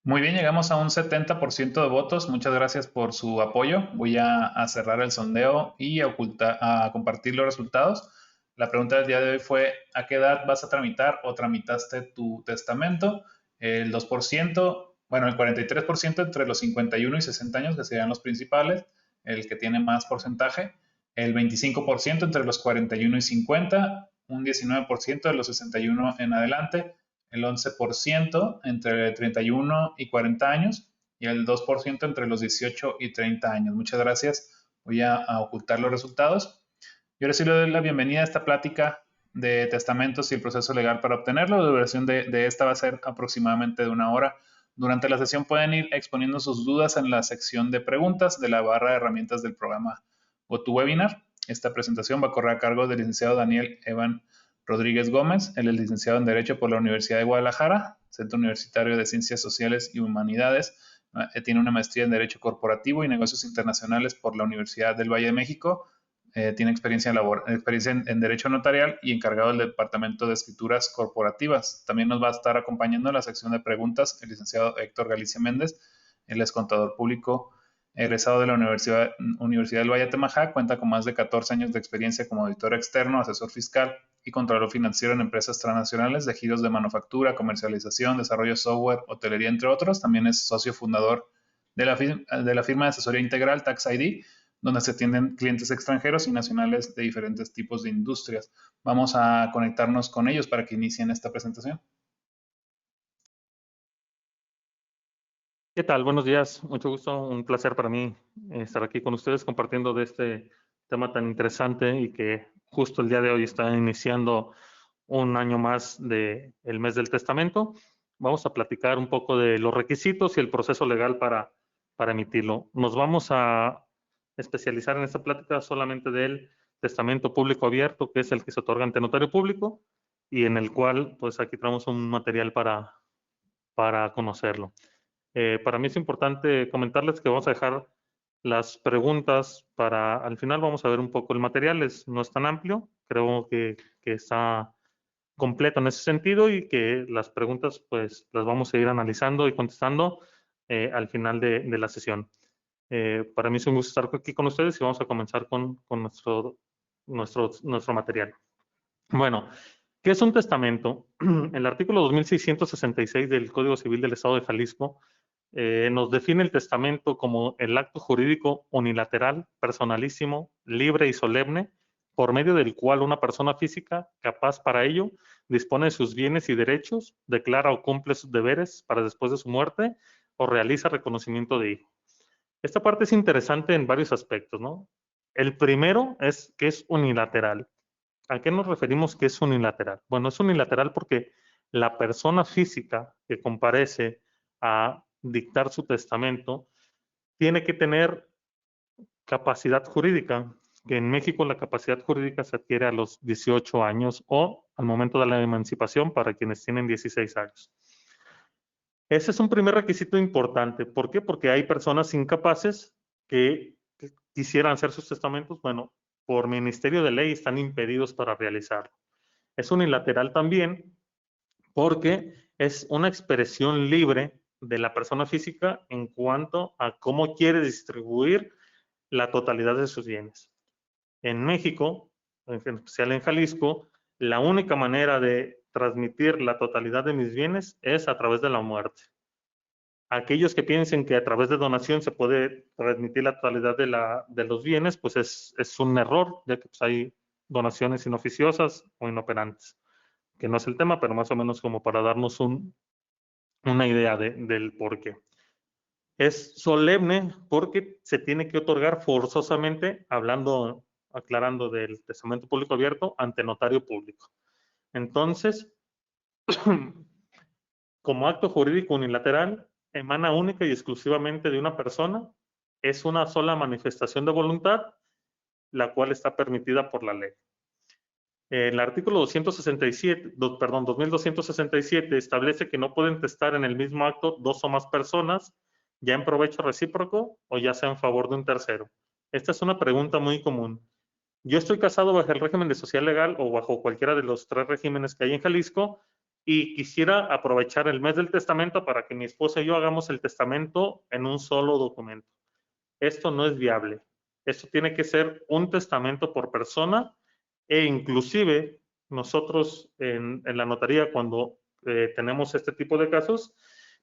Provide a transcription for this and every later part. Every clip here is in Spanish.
Muy bien, llegamos a un 70% de votos. Muchas gracias por su apoyo. Voy a cerrar el sondeo y a compartir los resultados. La pregunta del día de hoy fue, ¿a qué edad vas a tramitar o tramitaste tu testamento? El 2%, bueno, el 43% entre los 51 y 60 años, que serían los principales, el que tiene más porcentaje. El 25% entre los 41 y 50, un 19% de los 61 en adelante, el 11% entre 31 y 40 años y el 2% entre los 18 y 30 años. Muchas gracias. Voy a ocultar los resultados. Yo ahora sí le doy la bienvenida a esta plática de testamentos y el proceso legal para obtenerlo. La duración de esta va a ser aproximadamente de 1 hora. Durante la sesión pueden ir exponiendo sus dudas en la sección de preguntas de la barra de herramientas del programa GoToWebinar. Esta presentación va a correr a cargo del licenciado Daniel Evan Rodríguez Gómez. Él es licenciado en Derecho por la Universidad de Guadalajara, Centro Universitario de Ciencias Sociales y Humanidades. Tiene una maestría en Derecho Corporativo y Negocios Internacionales por la Universidad del Valle de México. Tiene experiencia en Derecho Notarial y encargado del Departamento de Escrituras Corporativas. También nos va a estar acompañando en la sección de preguntas el licenciado Héctor Galicia Méndez. Él es contador público egresado de la Universidad del Valle de Temajac, cuenta con más de 14 años de experiencia como auditor externo, asesor fiscal y controlador financiero en empresas transnacionales de giros de manufactura, comercialización, desarrollo de software, hotelería, entre otros. También es socio fundador de la firma de asesoría integral Tax ID, donde se atienden clientes extranjeros y nacionales de diferentes tipos de industrias. Vamos a conectarnos con ellos para que inicien esta presentación. ¿Qué tal? Buenos días, mucho gusto, un placer para mí estar aquí con ustedes compartiendo de este tema tan interesante y que justo el día de hoy está iniciando un año más del mes del testamento. Vamos a platicar un poco de los requisitos y el proceso legal para emitirlo. Nos vamos a especializar en esta plática solamente del testamento público abierto, que es el que se otorga ante notario público y en el cual pues aquí traemos un material para conocerlo. Para mí es importante comentarles que vamos a dejar las preguntas para, al final vamos a ver un poco el material, no es tan amplio, creo que está completo en ese sentido y que las preguntas pues las vamos a ir analizando y contestando al final de la sesión. Para mí es un gusto estar aquí con ustedes y vamos a comenzar con nuestro material. Bueno, ¿qué es un testamento? El artículo 2666 del Código Civil del Estado de Jalisco nos define el testamento como el acto jurídico unilateral, personalísimo, libre y solemne, por medio del cual una persona física capaz para ello dispone de sus bienes y derechos, declara o cumple sus deberes para después de su muerte o realiza reconocimiento de hijo. Esta parte es interesante en varios aspectos, ¿no? El primero es que es unilateral. ¿A qué nos referimos que es unilateral? Bueno, es unilateral porque la persona física que comparece a dictar su testamento tiene que tener capacidad jurídica, que en México la capacidad jurídica se adquiere a los 18 años o al momento de la emancipación para quienes tienen 16 años. Ese es un primer requisito importante. ¿Por qué? Porque hay personas incapaces que quisieran hacer sus testamentos, bueno, por ministerio de ley están impedidos para realizarlo. Es unilateral también porque es una expresión libre de la persona física en cuanto a cómo quiere distribuir la totalidad de sus bienes. En México, en especial en Jalisco, la única manera de transmitir la totalidad de mis bienes es a través de la muerte. Aquellos que piensen que a través de donación se puede transmitir la totalidad de los bienes, pues es un error, ya que pues, hay donaciones inoficiosas o inoperantes, que no es el tema, pero más o menos como para darnos una idea del por qué. Es solemne porque se tiene que otorgar forzosamente, aclarando del testamento público abierto, ante notario público. Entonces, como acto jurídico unilateral, emana única y exclusivamente de una persona, es una sola manifestación de voluntad, la cual está permitida por la ley. El artículo 2267 establece que no pueden testar en el mismo acto dos o más personas, ya en provecho recíproco o ya sea en favor de un tercero. Esta es una pregunta muy común. Yo estoy casado bajo el régimen de sociedad legal o bajo cualquiera de los tres regímenes que hay en Jalisco y quisiera aprovechar el mes del testamento para que mi esposa y yo hagamos el testamento en un solo documento. Esto no es viable. Esto tiene que ser un testamento por persona e inclusive nosotros en la notaría cuando tenemos este tipo de casos,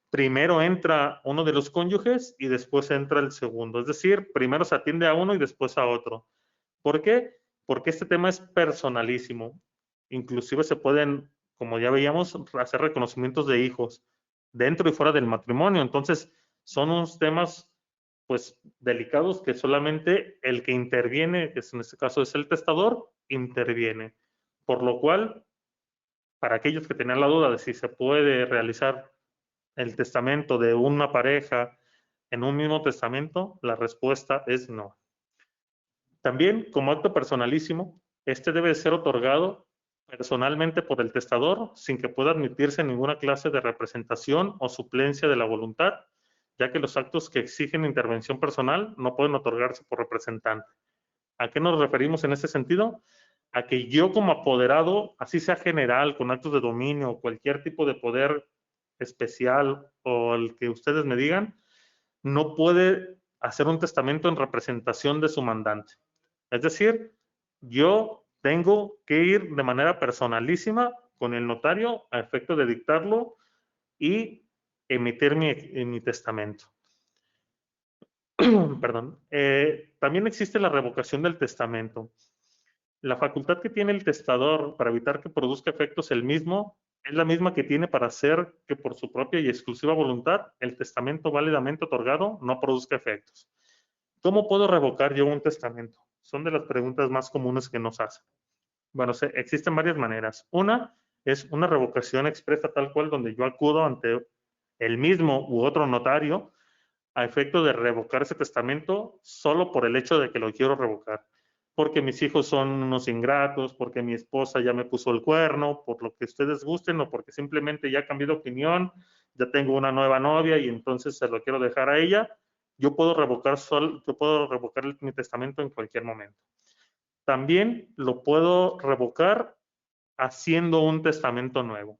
primero entra uno de los cónyuges y después entra el segundo. Es decir, primero se atiende a uno y después a otro. ¿Por qué? Porque este tema es personalísimo. Inclusive se pueden, como ya veíamos, hacer reconocimientos de hijos dentro y fuera del matrimonio. Entonces, son unos temas pues delicados que solamente el que interviene, que en este caso es el testador, interviene. Por lo cual, para aquellos que tenían la duda de si se puede realizar el testamento de una pareja en un mismo testamento, la respuesta es no. También, como acto personalísimo, este debe ser otorgado personalmente por el testador sin que pueda admitirse ninguna clase de representación o suplencia de la voluntad, ya que los actos que exigen intervención personal no pueden otorgarse por representante. ¿A qué nos referimos en este sentido? A que yo como apoderado, así sea general, con actos de dominio o cualquier tipo de poder especial o el que ustedes me digan, no puede hacer un testamento en representación de su mandante. Es decir, yo tengo que ir de manera personalísima con el notario a efecto de dictarlo y emitir mi testamento. Perdón. También existe la revocación del testamento. La facultad que tiene el testador para evitar que produzca efectos el mismo es la misma que tiene para hacer que por su propia y exclusiva voluntad el testamento válidamente otorgado no produzca efectos. ¿Cómo puedo revocar yo un testamento? Son de las preguntas más comunes que nos hacen. Bueno, existen varias maneras. Una es una revocación expresa tal cual donde yo acudo ante el mismo u otro notario a efecto de revocar ese testamento solo por el hecho de que lo quiero revocar. Porque mis hijos son unos ingratos, porque mi esposa ya me puso el cuerno, por lo que ustedes gusten o porque simplemente ya cambié de opinión, ya tengo una nueva novia y entonces se lo quiero dejar a ella. Yo puedo revocar mi testamento en cualquier momento. También lo puedo revocar haciendo un testamento nuevo.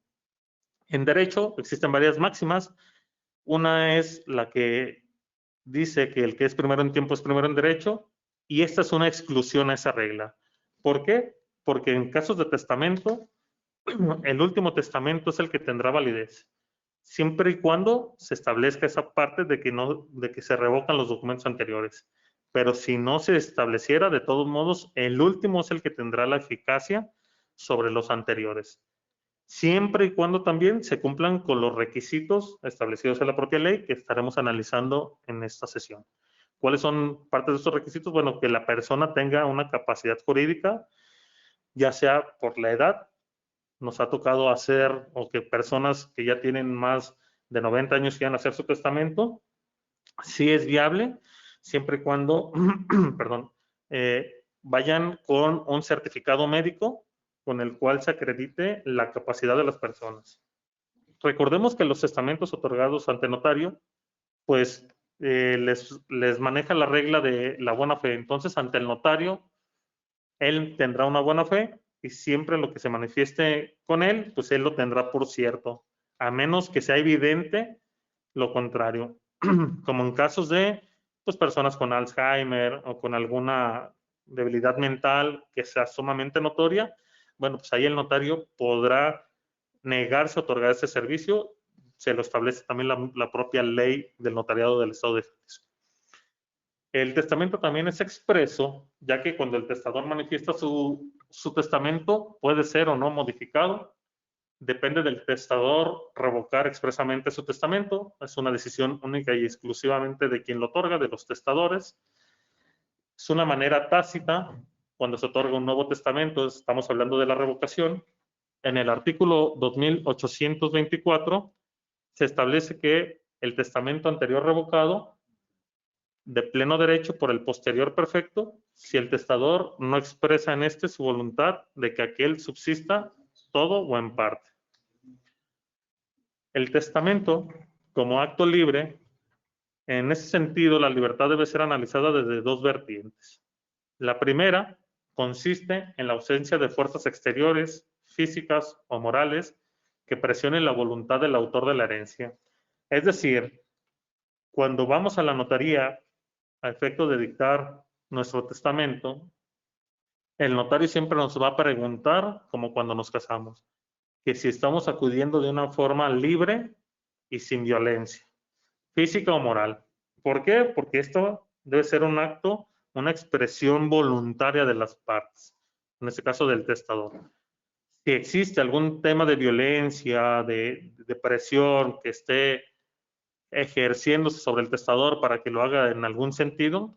En derecho existen varias máximas. Una es la que dice que el que es primero en tiempo es primero en derecho, y esta es una exclusión a esa regla. ¿Por qué? Porque en casos de testamento, el último testamento es el que tendrá validez, siempre y cuando se establezca esa parte de que se revocan los documentos anteriores. Pero si no se estableciera, de todos modos, el último es el que tendrá la eficacia sobre los anteriores, siempre y cuando también se cumplan con los requisitos establecidos en la propia ley que estaremos analizando en esta sesión. ¿Cuáles son partes de estos requisitos? Bueno, que la persona tenga una capacidad jurídica, ya sea por la edad, nos ha tocado hacer, o que personas que ya tienen más de 90 años quieran hacer su testamento, sí es viable, siempre y cuando, perdón, vayan con un certificado médico con el cual se acredite la capacidad de las personas. Recordemos que los testamentos otorgados ante notario, pues les maneja la regla de la buena fe. Entonces, ante el notario, él tendrá una buena fe y siempre lo que se manifieste con él, pues él lo tendrá por cierto, a menos que sea evidente lo contrario, como en casos de pues, personas con Alzheimer o con alguna debilidad mental que sea sumamente notoria. Bueno, pues ahí el notario podrá negarse a otorgar ese servicio. Se lo establece también la propia ley del notariado del Estado de Jalisco. El testamento también es expreso, ya que cuando el testador manifiesta su testamento puede ser o no modificado. Depende del testador revocar expresamente su testamento. Es una decisión única y exclusivamente de quien lo otorga, de los testadores. Es una manera tácita cuando se otorga un nuevo testamento, estamos hablando de la revocación. En el artículo 2824 se establece que el testamento anterior revocado de pleno derecho por el posterior perfecto, si el testador no expresa en este su voluntad de que aquel subsista todo o en parte. El testamento, como acto libre, en ese sentido, la libertad debe ser analizada desde dos vertientes. La primera consiste en la ausencia de fuerzas exteriores, físicas o morales, que presione la voluntad del autor de la herencia. Es decir, cuando vamos a la notaría a efecto de dictar nuestro testamento, el notario siempre nos va a preguntar, como cuando nos casamos, que si estamos acudiendo de una forma libre y sin violencia, física o moral. ¿Por qué? Porque esto debe ser un acto, una expresión voluntaria de las partes, en este caso del testador. Si existe algún tema de violencia, de presión que esté ejerciéndose sobre el testador para que lo haga en algún sentido,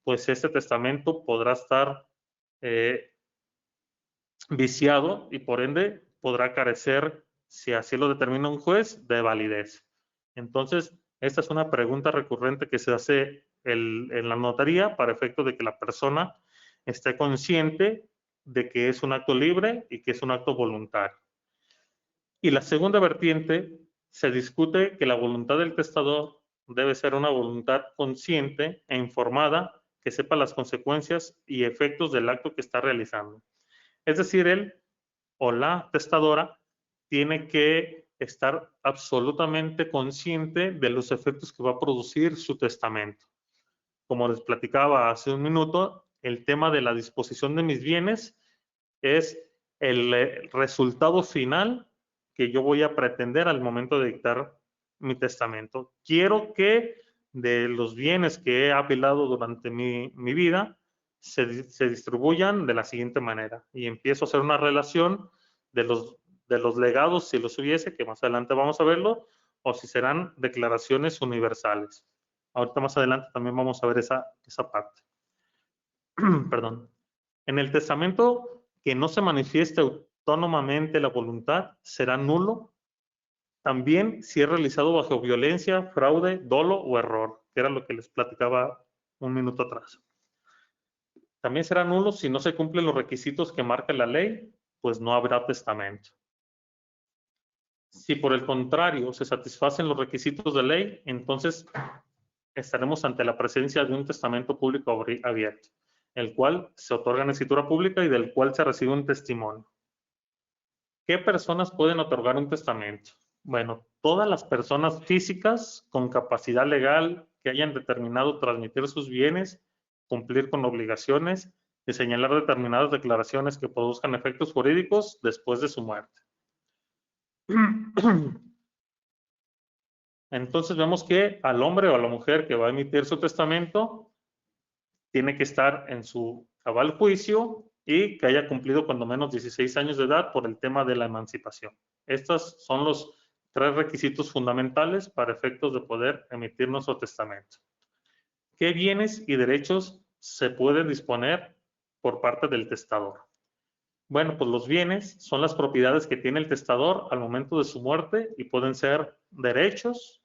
pues este testamento podrá estar viciado y por ende podrá carecer, si así lo determina un juez, de validez. Entonces, esta es una pregunta recurrente que se hace en la notaría para efecto de que la persona esté consciente de que es un acto libre y que es un acto voluntario. Y la segunda vertiente, se discute que la voluntad del testador debe ser una voluntad consciente e informada que sepa las consecuencias y efectos del acto que está realizando. Es decir, él o la testadora tiene que estar absolutamente consciente de los efectos que va a producir su testamento. Como les platicaba hace un minuto, el tema de la disposición de mis bienes es el resultado final que yo voy a pretender al momento de dictar mi testamento. Quiero que de los bienes que he apilado durante mi vida se distribuyan de la siguiente manera y empiezo a hacer una relación de los legados, si los hubiese, que más adelante vamos a verlo, o si serán declaraciones universales. Ahorita más adelante también vamos a ver esa parte. Perdón. En el testamento que no se manifieste autónomamente la voluntad será nulo, también si es realizado bajo violencia, fraude, dolo o error, que era lo que les platicaba un minuto atrás. También será nulo si no se cumplen los requisitos que marca la ley, pues no habrá testamento. Si por el contrario se satisfacen los requisitos de ley, entonces estaremos ante la presencia de un testamento público abierto, el cual se otorga en escritura pública y del cual se recibe un testimonio. ¿Qué personas pueden otorgar un testamento? Bueno, todas las personas físicas con capacidad legal que hayan determinado transmitir sus bienes, cumplir con obligaciones y señalar determinadas declaraciones que produzcan efectos jurídicos después de su muerte. Entonces vemos que al hombre o a la mujer que va a emitir su testamento tiene que estar en su cabal juicio y que haya cumplido cuando menos 16 años de edad por el tema de la emancipación. Estos son los 3 requisitos fundamentales para efectos de poder emitir nuestro testamento. ¿Qué bienes y derechos se pueden disponer por parte del testador? Bueno, pues los bienes son las propiedades que tiene el testador al momento de su muerte y pueden ser derechos,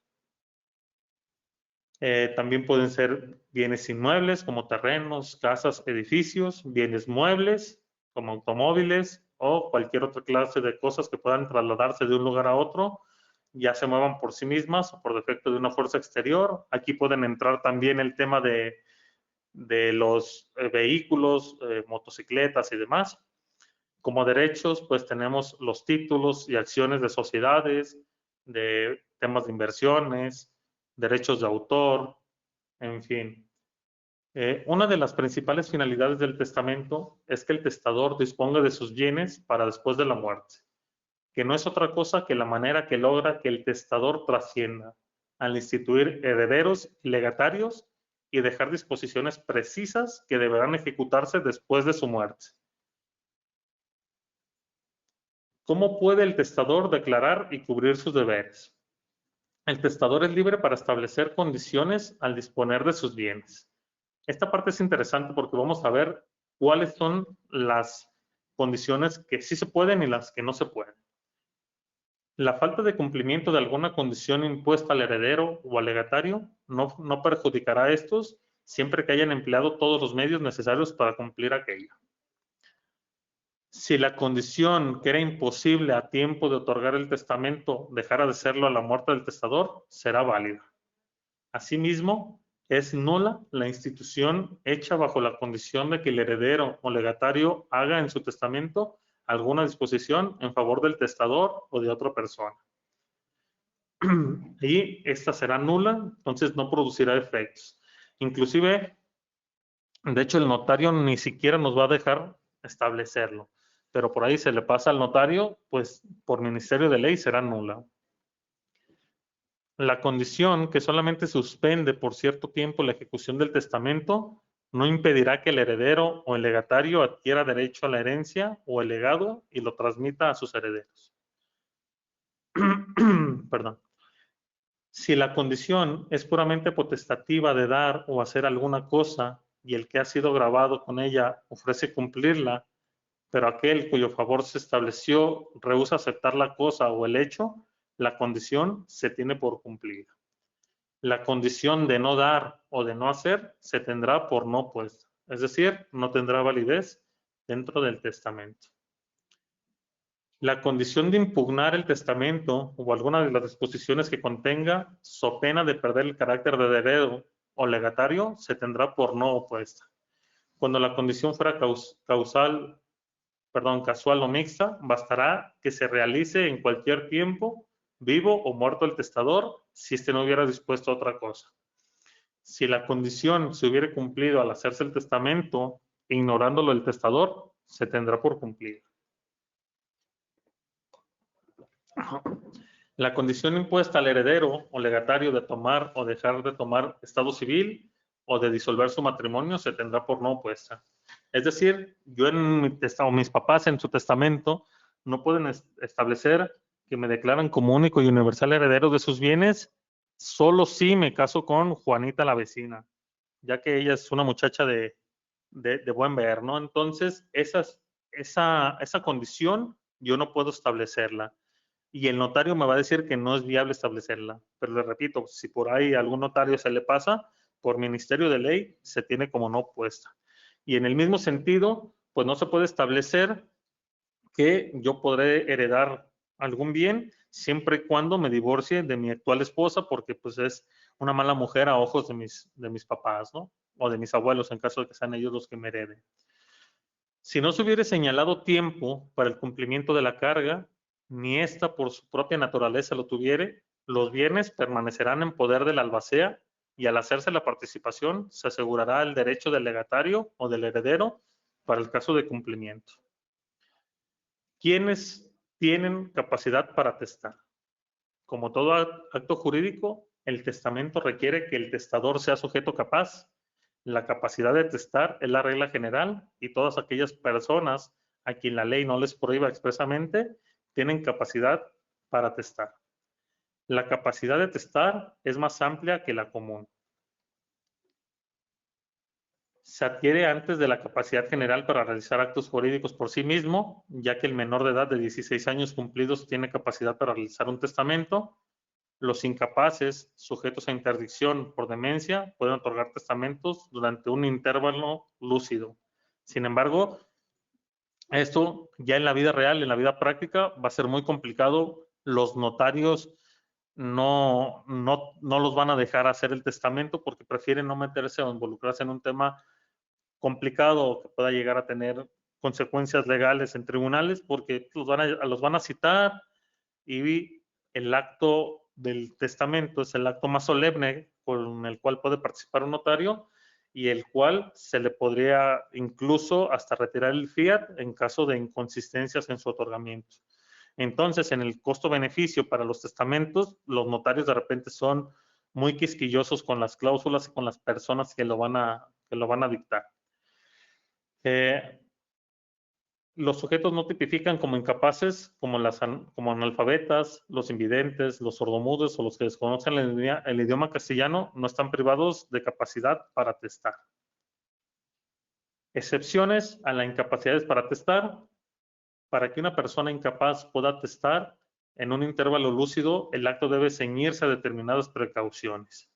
también pueden ser bienes inmuebles como terrenos, casas, edificios, bienes muebles como automóviles o cualquier otra clase de cosas que puedan trasladarse de un lugar a otro, ya se muevan por sí mismas o por defecto de una fuerza exterior. Aquí pueden entrar también el tema de los vehículos, motocicletas y demás. Como derechos, pues tenemos los títulos y acciones de sociedades, de temas de inversiones, derechos de autor, en fin. Una de las principales finalidades del testamento es que el testador disponga de sus bienes para después de la muerte, que no es otra cosa que la manera que logra que el testador trascienda al instituir herederos y legatarios y dejar disposiciones precisas que deberán ejecutarse después de su muerte. ¿Cómo puede el testador declarar y cubrir sus deberes? El testador es libre para establecer condiciones al disponer de sus bienes. Esta parte es interesante porque vamos a ver cuáles son las condiciones que sí se pueden y las que no se pueden. La falta de cumplimiento de alguna condición impuesta al heredero o al legatario no perjudicará a estos siempre que hayan empleado todos los medios necesarios para cumplir aquella. Si la condición que era imposible a tiempo de otorgar el testamento dejara de serlo a la muerte del testador, será válida. Asimismo, es nula la institución hecha bajo la condición de que el heredero o legatario haga en su testamento alguna disposición en favor del testador o de otra persona. Y esta será nula, entonces no producirá efectos. Inclusive, de hecho, el notario ni siquiera nos va a dejar establecerlo, pero por ahí se le pasa al notario, pues por ministerio de ley será nula. La condición que solamente suspende por cierto tiempo la ejecución del testamento no impedirá que el heredero o el legatario adquiera derecho a la herencia o el legado y lo transmita a sus herederos. Perdón. Si la condición es puramente potestativa de dar o hacer alguna cosa y el que ha sido grabado con ella ofrece cumplirla, pero aquel cuyo favor se estableció rehúsa aceptar la cosa o el hecho, la condición se tiene por cumplida. La condición de no dar o de no hacer se tendrá por no puesta, es decir, no tendrá validez dentro del testamento. La condición de impugnar el testamento o alguna de las disposiciones que contenga, so pena de perder el carácter de heredero o legatario, se tendrá por no opuesta. Cuando la condición fuera casual o mixta, bastará que se realice en cualquier tiempo, vivo o muerto el testador, si éste no hubiera dispuesto otra cosa. Si la condición se hubiera cumplido al hacerse el testamento, ignorándolo el testador, se tendrá por cumplida. La condición impuesta al heredero o legatario de tomar o dejar de tomar estado civil o de disolver su matrimonio se tendrá por no opuesta. Es decir, yo en mi testamento, mis papás en su testamento no pueden establecer que me declaran como único y universal heredero de sus bienes, solo si me caso con Juanita la vecina, ya que ella es una muchacha de buen ver, ¿no? Entonces, esa condición yo no puedo establecerla. Y el notario me va a decir que no es viable establecerla. Pero le repito, si por ahí algún notario se le pasa, por ministerio de ley se tiene como no puesta. Y en el mismo sentido, pues no se puede establecer que yo podré heredar algún bien siempre y cuando me divorcie de mi actual esposa, porque pues es una mala mujer a ojos de mis papás, ¿no? O de mis abuelos, en caso de que sean ellos los que me hereden. Si no se hubiera señalado tiempo para el cumplimiento de la carga, ni ésta por su propia naturaleza lo tuviere, los bienes permanecerán en poder del albacea y al hacerse la participación se asegurará el derecho del legatario o del heredero para el caso de cumplimiento. ¿Quiénes tienen capacidad para testar? Como todo acto jurídico, el testamento requiere que el testador sea sujeto capaz. La capacidad de testar es la regla general y todas aquellas personas a quien la ley no les prohíba expresamente tienen capacidad para testar. La capacidad de testar es más amplia que la común. Se adquiere antes de la capacidad general para realizar actos jurídicos por sí mismo, ya que el menor de edad de 16 años cumplidos tiene capacidad para realizar un testamento. Los incapaces, sujetos a interdicción por demencia, pueden otorgar testamentos durante un intervalo lúcido. Sin embargo, esto ya en la vida real, en la vida práctica, va a ser muy complicado. Los notarios no los van a dejar hacer el testamento porque prefieren no meterse o involucrarse en un tema complicado o que pueda llegar a tener consecuencias legales en tribunales, porque los van a citar y el acto del testamento es el acto más solemne con el cual puede participar un notario y el cual se le podría incluso hasta retirar el fiat en caso de inconsistencias en su otorgamiento. Entonces, en el costo-beneficio para los testamentos, los notarios de repente son muy quisquillosos con las cláusulas y con las personas que lo van a dictar. Los sujetos no tipifican como incapaces, como analfabetas, los invidentes, los sordomudos o los que desconocen el idioma castellano, no están privados de capacidad para testar. Excepciones a la incapacidad para testar. Para que una persona incapaz pueda testar en un intervalo lúcido, el acto debe ceñirse a determinadas precauciones.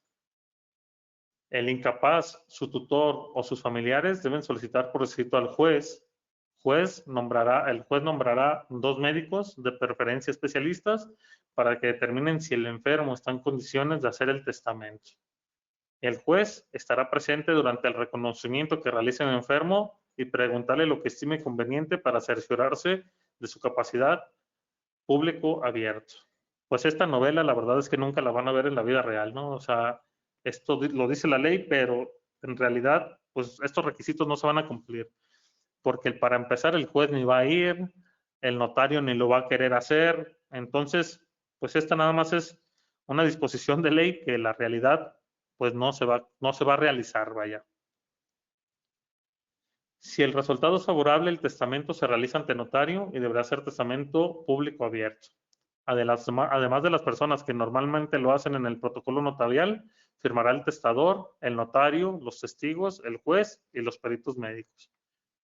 El incapaz, su tutor o sus familiares deben solicitar por escrito al juez. El juez nombrará 2 médicos, de preferencia especialistas, para que determinen si el enfermo está en condiciones de hacer el testamento. El juez estará presente durante el reconocimiento que realice el enfermo y preguntarle lo que estime conveniente para cerciorarse de su capacidad. Público abierto. Pues esta novela, la verdad es que nunca la van a ver en la vida real, ¿no? O sea, esto lo dice la ley, pero en realidad, pues estos requisitos no se van a cumplir, porque para empezar el juez ni va a ir, el notario ni lo va a querer hacer, entonces, pues esta nada más es una disposición de ley que la realidad, pues no se va a realizar, vaya. Si el resultado es favorable, el testamento se realiza ante notario y deberá ser testamento público abierto. Además de las personas que normalmente lo hacen en el protocolo notarial, firmará el testador, el notario, los testigos, el juez y los peritos médicos.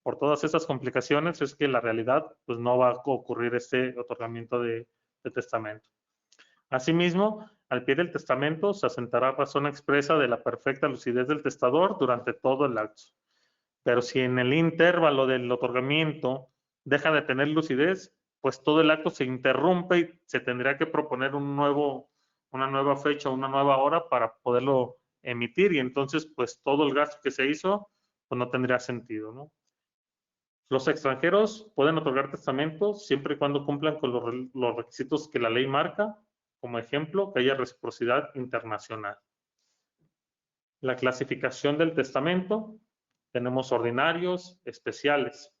Por todas estas complicaciones es que en la realidad pues no va a ocurrir este otorgamiento de testamento. Asimismo, al pie del testamento se asentará razón expresa de la perfecta lucidez del testador durante todo el acto. Pero si en el intervalo del otorgamiento deja de tener lucidez, pues todo el acto se interrumpe y se tendría que proponer una nueva fecha, una nueva hora para poderlo emitir y entonces pues todo el gasto que se hizo pues no tendría sentido, ¿no? Los extranjeros pueden otorgar testamentos siempre y cuando cumplan con los requisitos que la ley marca, como ejemplo, que haya reciprocidad internacional. La clasificación del testamento. Tenemos ordinarios, especiales.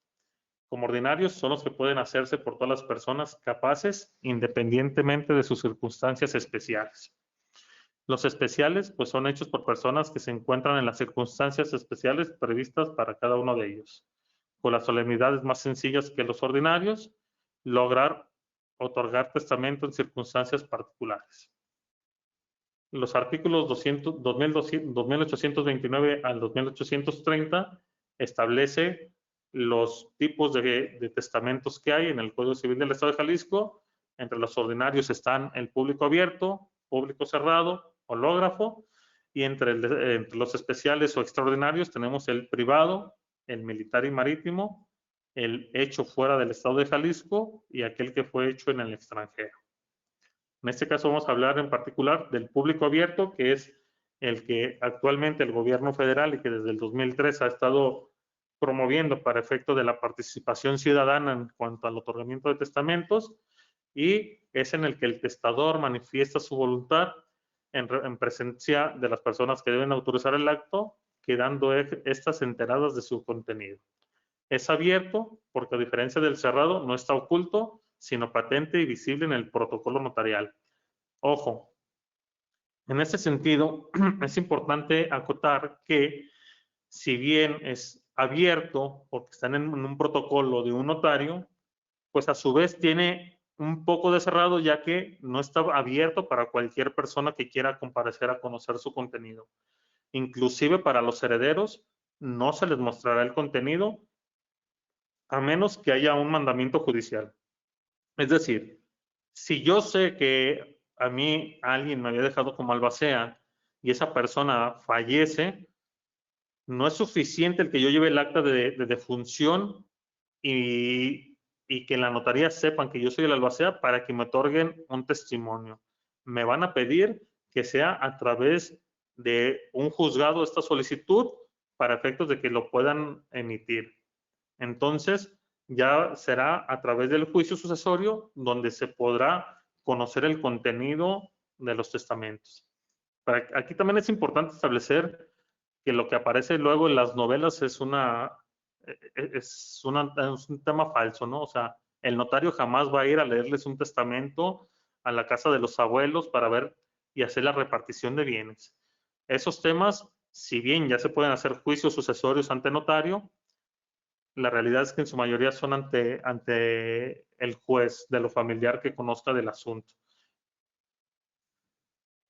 Como ordinarios son los que pueden hacerse por todas las personas capaces, independientemente de sus circunstancias especiales. Los especiales, pues son hechos por personas que se encuentran en las circunstancias especiales previstas para cada uno de ellos. Con las solemnidades más sencillas que los ordinarios, lograr otorgar testamento en circunstancias particulares. Los artículos 2829 al 2830 establece los tipos de testamentos que hay en el Código Civil del Estado de Jalisco. Entre los ordinarios están el público abierto, público cerrado, hológrafo, y entre los especiales o extraordinarios tenemos el privado, el militar y marítimo, el hecho fuera del Estado de Jalisco y aquel que fue hecho en el extranjero. En este caso vamos a hablar en particular del público abierto, que es el que actualmente el gobierno federal y que desde el 2003 ha estado promoviendo para efecto de la participación ciudadana en cuanto al otorgamiento de testamentos, y es en el que el testador manifiesta su voluntad en presencia de las personas que deben autorizar el acto, quedando estas enteradas de su contenido. Es abierto porque, a diferencia del cerrado, no está oculto, sino patente y visible en el protocolo notarial. Ojo, en este sentido, es importante acotar que si bien es abierto porque están en un protocolo de un notario, pues a su vez tiene un poco de cerrado, ya que no está abierto para cualquier persona que quiera comparecer a conocer su contenido. Inclusive para los herederos no se les mostrará el contenido a menos que haya un mandamiento judicial. Es decir, si yo sé que a mí alguien me había dejado como albacea y esa persona fallece, no es suficiente el que yo lleve el acta de defunción y que en la notaría sepan que yo soy el albacea para que me otorguen un testimonio. Me van a pedir que sea a través de un juzgado esta solicitud para efectos de que lo puedan emitir. Entonces, ya será a través del juicio sucesorio donde se podrá conocer el contenido de los testamentos. Aquí también es importante establecer que lo que aparece luego en las novelas es un tema falso, ¿no? O sea, el notario jamás va a ir a leerles un testamento a la casa de los abuelos para ver y hacer la repartición de bienes. Esos temas, si bien ya se pueden hacer juicios sucesorios ante notario, la realidad es que en su mayoría son ante el juez de lo familiar que conozca del asunto.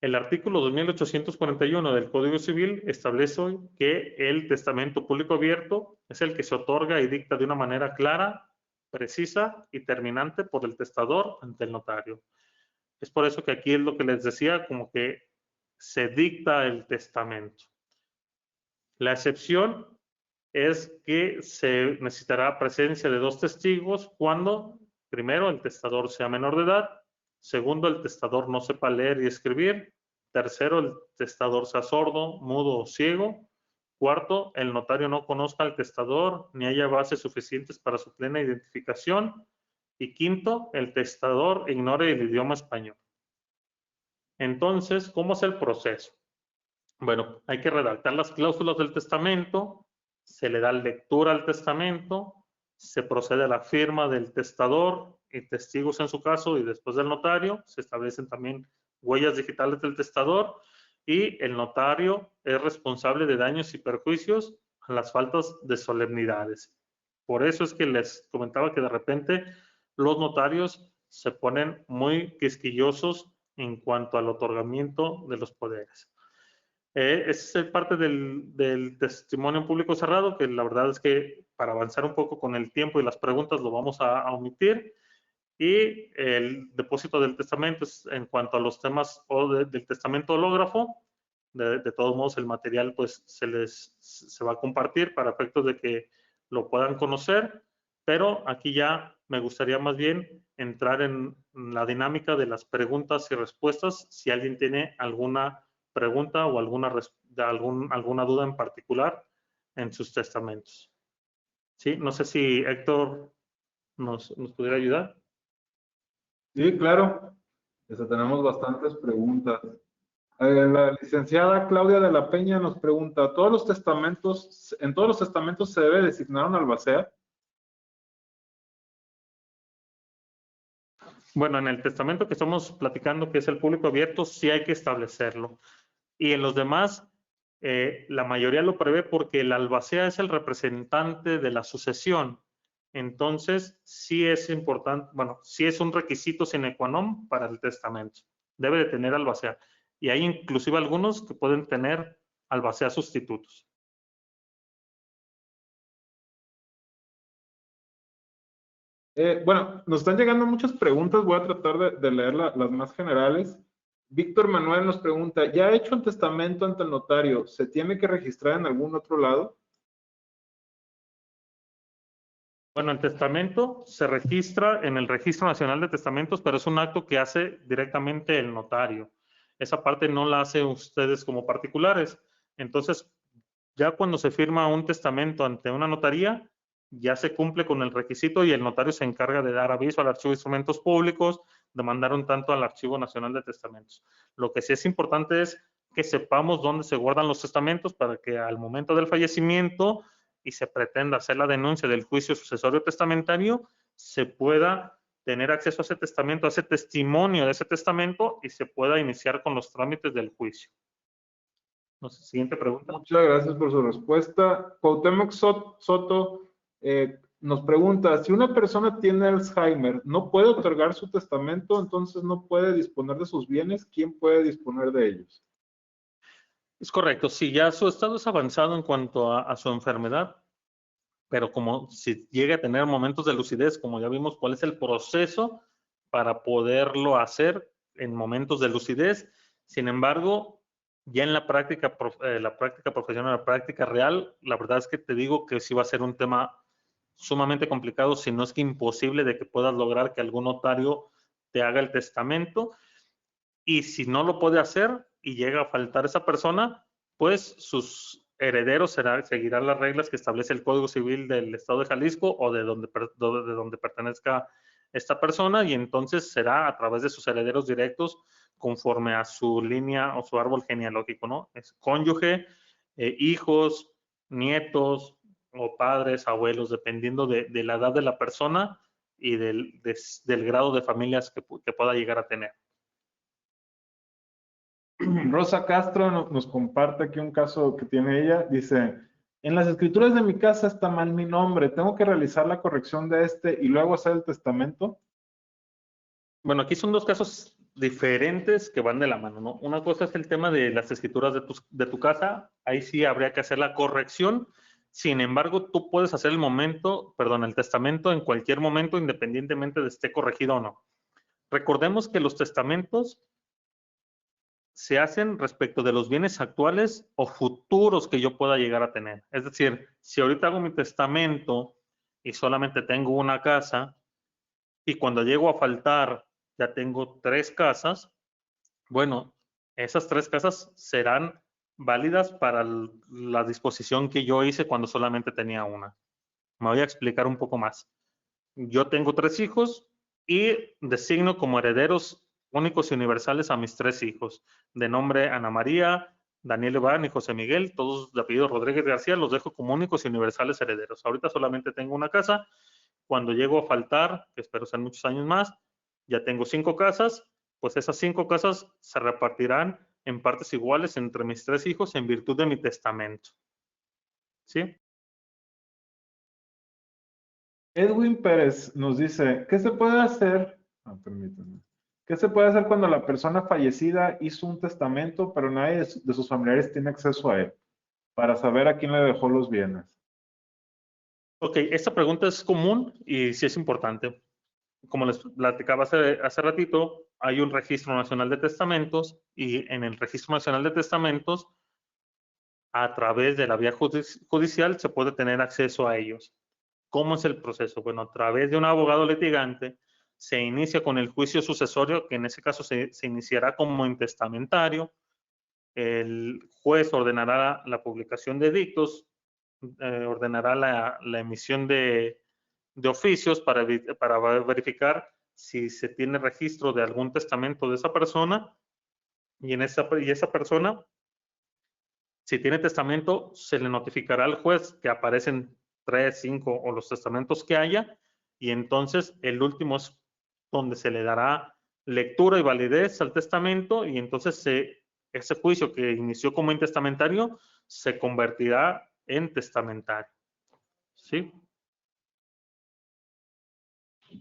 El artículo 2841 del Código Civil establece que el testamento público abierto es el que se otorga y dicta de una manera clara, precisa y terminante por el testador ante el notario. Es por eso que aquí es lo que les decía, como que se dicta el testamento. La excepción es que se necesitará presencia de dos testigos cuando, primero, el testador sea menor de edad, segundo, el testador no sepa leer y escribir, tercero, el testador sea sordo, mudo o ciego, Cuarto, el notario no conozca al testador ni haya bases suficientes para su plena identificación. Y quinto, el testador ignore el idioma español. Entonces, ¿cómo es el proceso? Bueno, hay que redactar las cláusulas del testamento, se le da lectura al testamento, se procede a la firma del testador y testigos en su caso y después del notario, se establecen también huellas digitales del testador y el notario es responsable de daños y perjuicios a las faltas de solemnidades. Por eso es que les comentaba que de repente los notarios se ponen muy quisquillosos en cuanto al otorgamiento de los poderes. Esa es parte del testimonio público cerrado, que la verdad es que para avanzar un poco con el tiempo y las preguntas lo vamos a omitir. Y el depósito del testamento es en cuanto a los temas del testamento hológrafo. De todos modos, el material pues se va a compartir para efectos de que lo puedan conocer, pero aquí ya me gustaría más bien entrar en la dinámica de las preguntas y respuestas, si alguien tiene alguna pregunta o alguna duda en particular en sus testamentos. ¿Sí? No sé si Héctor nos pudiera ayudar. Sí, claro. Tenemos bastantes preguntas. La licenciada Claudia de la Peña nos pregunta, ¿en todos los testamentos se debe designar un albacea? Bueno, en el testamento que estamos platicando, que es el público abierto, sí hay que establecerlo. Y en los demás, la mayoría lo prevé porque el albacea es el representante de la sucesión. Entonces, sí es importante, bueno, sí es un requisito sine qua non para el testamento. Debe de tener albacea. Y hay inclusive algunos que pueden tener albacea sustitutos. Bueno, nos están llegando muchas preguntas, voy a tratar de leer las más generales. Víctor Manuel nos pregunta, ¿ya hecho un testamento ante el notario, se tiene que registrar en algún otro lado? Bueno, el testamento se registra en el Registro Nacional de Testamentos, pero es un acto que hace directamente el notario. Esa parte no la hacen ustedes como particulares. Entonces, ya cuando se firma un testamento ante una notaría, ya se cumple con el requisito y el notario se encarga de dar aviso al Archivo de Instrumentos Públicos, de mandar un tanto al Archivo Nacional de Testamentos. Lo que sí es importante es que sepamos dónde se guardan los testamentos para que al momento del fallecimiento y se pretenda hacer la denuncia del juicio sucesorio testamentario, se pueda tener acceso a ese testamento, a ese testimonio de ese testamento y se pueda iniciar con los trámites del juicio. No sé, siguiente pregunta. Muchas gracias por su respuesta. Cuauhtémoc Soto nos pregunta, si una persona tiene Alzheimer, ¿no puede otorgar su testamento? Entonces no puede disponer de sus bienes. ¿Quién puede disponer de ellos? Es correcto, si ya su estado es avanzado en cuanto a su enfermedad, pero como si llega a tener momentos de lucidez, como ya vimos cuál es el proceso para poderlo hacer en momentos de lucidez. Sin embargo, ya en la práctica profesional, la práctica real, la verdad es que te digo que sí va a ser un tema sumamente complicado, si no es que imposible de que puedas lograr que algún notario te haga el testamento. Y si no lo puede hacer y llega a faltar esa persona, pues sus herederos seguirán las reglas que establece el Código Civil del Estado de Jalisco o de donde pertenezca esta persona, y entonces será a través de sus herederos directos conforme a su línea o su árbol genealógico, ¿no? Es cónyuge, hijos, nietos o padres, abuelos, dependiendo de la edad de la persona y del grado de familias que pueda llegar a tener. Rosa Castro nos comparte aquí un caso que tiene ella. Dice, en las escrituras de mi casa está mal mi nombre. ¿Tengo que realizar la corrección de este y luego hacer el testamento? Bueno, aquí son dos casos diferentes que van de la mano, ¿no? Una cosa es el tema de las escrituras de tu casa. Ahí sí habría que hacer la corrección. Sin embargo, tú puedes hacer el testamento en cualquier momento, independientemente de esté corregido o no. Recordemos que los testamentos se hacen respecto de los bienes actuales o futuros que yo pueda llegar a tener. Es decir, si ahorita hago mi testamento y solamente tengo una casa y cuando llego a faltar ya tengo 3 casas, bueno, esas 3 casas serán válidas para la disposición que yo hice cuando solamente tenía una. Me voy a explicar un poco más. Yo tengo 3 hijos y designo como herederos únicos y universales a mis 3 hijos, de nombre Ana María, Daniel Iván y José Miguel, todos de apellido Rodríguez García, los dejo como únicos y universales herederos. Ahorita solamente tengo una casa. Cuando llego a faltar, que espero sean muchos años más, ya tengo 5 casas, pues esas 5 casas se repartirán en partes iguales entre mis 3 hijos en virtud de mi testamento. ¿Sí? Edwin Pérez nos dice, ¿qué se puede hacer? Permítanme. ¿Qué se puede hacer cuando la persona fallecida hizo un testamento, pero nadie de sus familiares tiene acceso a él, para saber a quién le dejó los bienes? Ok, esta pregunta es común y sí es importante. Como les platicaba hace ratito, hay un registro nacional de testamentos y en el registro nacional de testamentos, a través de la vía judicial, se puede tener acceso a ellos. ¿Cómo es el proceso? Bueno, a través de un abogado litigante se inicia con el juicio sucesorio, que en ese caso se iniciará como intestamentario. El juez ordenará la publicación de edictos, ordenará la emisión de oficios para verificar si se tiene registro de algún testamento de esa persona y esa persona, si tiene testamento, se le notificará al juez que aparecen 3, 5 o los testamentos que haya, y entonces el último es donde se le dará lectura y validez al testamento, y entonces ese juicio que inició como intestamentario se convertirá en testamentario. ¿Sí?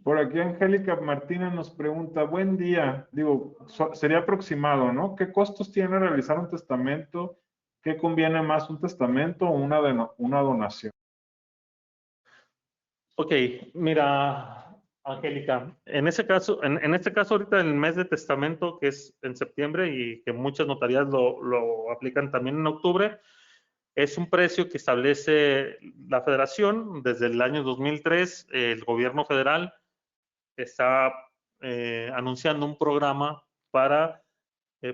Por aquí Angélica Martínez nos pregunta, buen día, digo, sería aproximado, ¿no? ¿Qué costos tiene realizar un testamento? ¿Qué conviene más, un testamento o una donación? Ok, mira, Angélica, en este caso ahorita en el mes de testamento, que es en septiembre y que muchas notarías lo aplican también en octubre, es un precio que establece la federación. Desde el año 2003, el gobierno federal está anunciando un programa para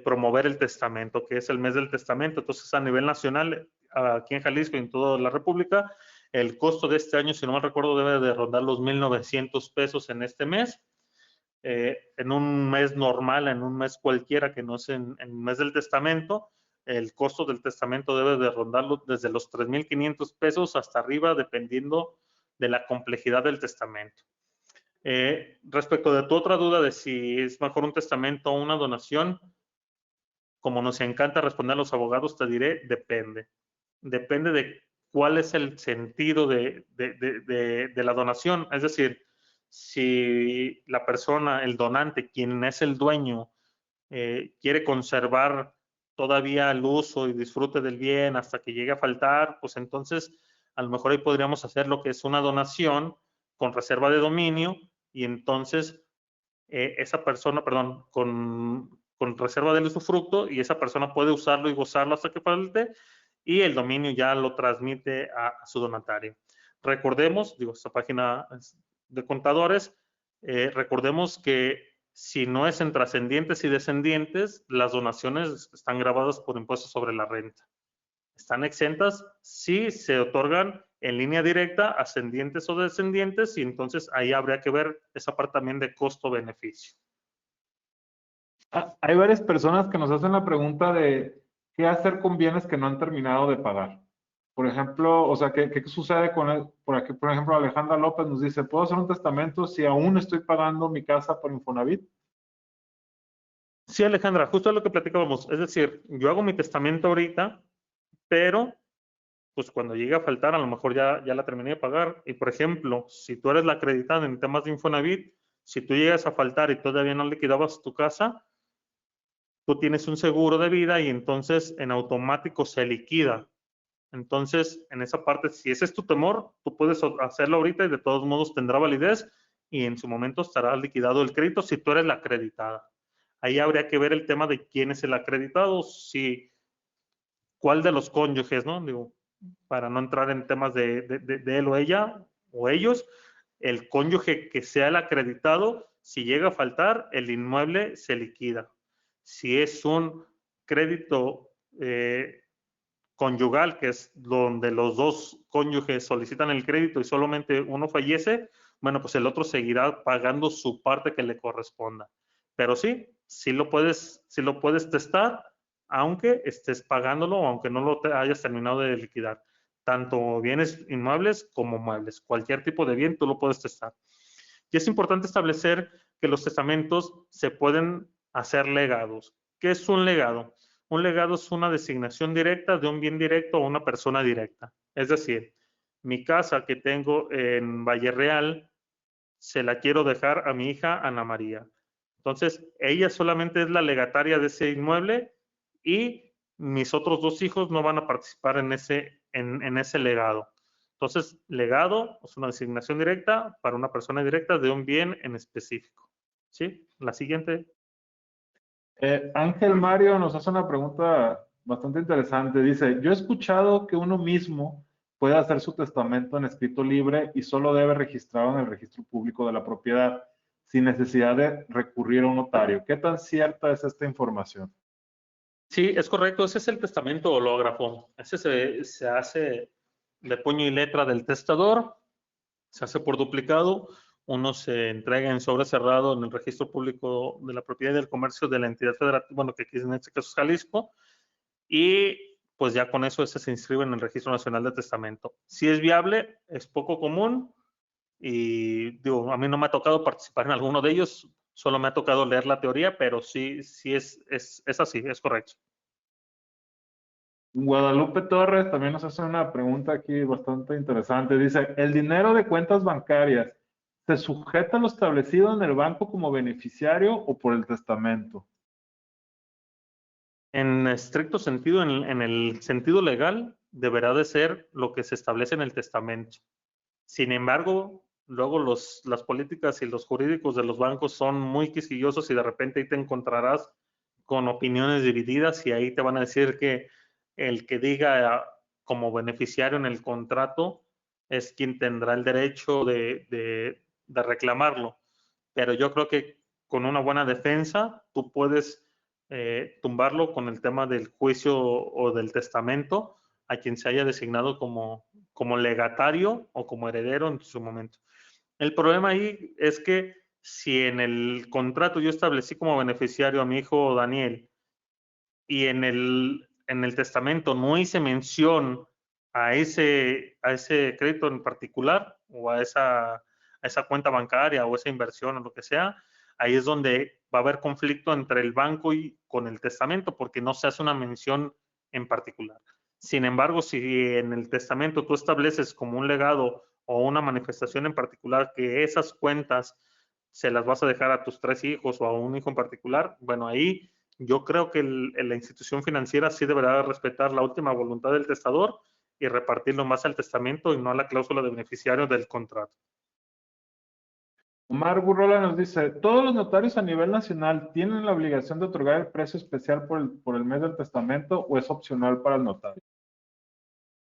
promover el testamento, que es el mes del testamento. Entonces, a nivel nacional, aquí en Jalisco y en toda la República, el costo de este año, si no mal recuerdo, debe de rondar los 1,900 pesos en este mes. En un mes normal, en un mes cualquiera que no es en el mes del testamento, el costo del testamento debe de rondarlo desde los 3,500 pesos hasta arriba, dependiendo de la complejidad del testamento. Respecto de tu otra duda de si es mejor un testamento o una donación, como nos encanta responder a los abogados, te diré, depende. Depende de cuál es el sentido de la donación. Es decir, si la persona, el donante, quien es el dueño, quiere conservar todavía el uso y disfrute del bien hasta que llegue a faltar, pues entonces a lo mejor ahí podríamos hacer lo que es una donación con reserva de dominio y entonces esa persona, perdón, con reserva del usufructo y esa persona puede usarlo y gozarlo hasta que falte y el dominio ya lo transmite a su donatario. Recordemos, digo, esta página de contadores, recordemos que si no es en trascendientes y descendientes, las donaciones están grabadas por impuestos sobre la renta. Están exentas si se otorgan en línea directa, ascendientes o descendientes, y entonces ahí habría que ver esa parte también de costo-beneficio. Hay varias personas que nos hacen la pregunta de qué hacer con bienes que no han terminado de pagar. Por ejemplo, o sea, ¿qué sucede con él? Por ejemplo, Alejandra López nos dice, ¿puedo hacer un testamento si aún estoy pagando mi casa por Infonavit? Sí, Alejandra, justo lo que platicábamos. Es decir, yo hago mi testamento ahorita, pero pues cuando llegue a faltar, a lo mejor ya la terminé de pagar. Y por ejemplo, si tú eres la acreditada en temas de Infonavit, si tú llegas a faltar y todavía no liquidabas tu casa, tú tienes un seguro de vida y entonces en automático se liquida. Entonces, en esa parte, si ese es tu temor, tú puedes hacerlo ahorita y de todos modos tendrá validez y en su momento estará liquidado el crédito si tú eres la acreditada. Ahí habría que ver el tema de quién es el acreditado, si cuál de los cónyuges, ¿no? Digo, para no entrar en temas de él o ella o ellos, el cónyuge que sea el acreditado, si llega a faltar, el inmueble se liquida. Si es un crédito conyugal, que es donde los dos cónyuges solicitan el crédito y solamente uno fallece, bueno, pues el otro seguirá pagando su parte que le corresponda. Pero sí lo puedes testar, aunque estés pagándolo o aunque no lo hayas terminado de liquidar. Tanto bienes inmuebles como muebles. Cualquier tipo de bien tú lo puedes testar. Y es importante establecer que los testamentos se pueden hacer legados. ¿Qué es un legado? Un legado es una designación directa de un bien directo a una persona directa. Es decir, mi casa que tengo en Valle Real, se la quiero dejar a mi hija Ana María. Entonces, ella solamente es la legataria de ese inmueble y mis otros dos hijos no van a participar en ese legado. Entonces, legado es una designación directa para una persona directa de un bien en específico. ¿Sí? La siguiente. Ángel Mario nos hace una pregunta bastante interesante. Dice, yo he escuchado que uno mismo puede hacer su testamento en escrito libre y solo debe registrarlo en el registro público de la propiedad, sin necesidad de recurrir a un notario. ¿Qué tan cierta es esta información? Sí, es correcto. Ese es el testamento hológrafo. Ese se hace de puño y letra del testador, se hace por duplicado, uno se entrega en sobre cerrado en el registro público de la propiedad y del comercio de la entidad federativa, bueno, que aquí en este caso es Jalisco, y pues ya con eso ese se inscribe en el Registro Nacional de Testamento. Si es viable, es poco común y digo, a mí no me ha tocado participar en alguno de ellos, solo me ha tocado leer la teoría, pero sí es así, es correcto. Guadalupe Torres también nos hace una pregunta aquí bastante interesante. Dice, ¿el dinero de cuentas bancarias se sujeta a lo establecido en el banco como beneficiario o por el testamento? En estricto sentido, en el sentido legal, deberá de ser lo que se establece en el testamento. Sin embargo, luego las políticas y los jurídicos de los bancos son muy quisquillosos y de repente ahí te encontrarás con opiniones divididas y ahí te van a decir que el que diga como beneficiario en el contrato es quien tendrá el derecho de reclamarlo. Pero yo creo que con una buena defensa tú puedes tumbarlo con el tema del juicio o del testamento a quien se haya designado como legatario o como heredero en su momento. El problema ahí es que si en el contrato yo establecí como beneficiario a mi hijo Daniel y en el testamento no hice mención a ese crédito en particular o a esa cuenta bancaria o esa inversión o lo que sea, ahí es donde va a haber conflicto entre el banco y con el testamento porque no se hace una mención en particular. Sin embargo, si en el testamento tú estableces como un legado o una manifestación en particular que esas cuentas se las vas a dejar a tus 3 hijos o a un hijo en particular, bueno, ahí yo creo que la institución financiera sí deberá respetar la última voluntad del testador y repartirlo más al testamento y no a la cláusula de beneficiario del contrato. Omar Burrola nos dice, ¿todos los notarios a nivel nacional tienen la obligación de otorgar el precio especial por el mes del testamento o es opcional para el notario?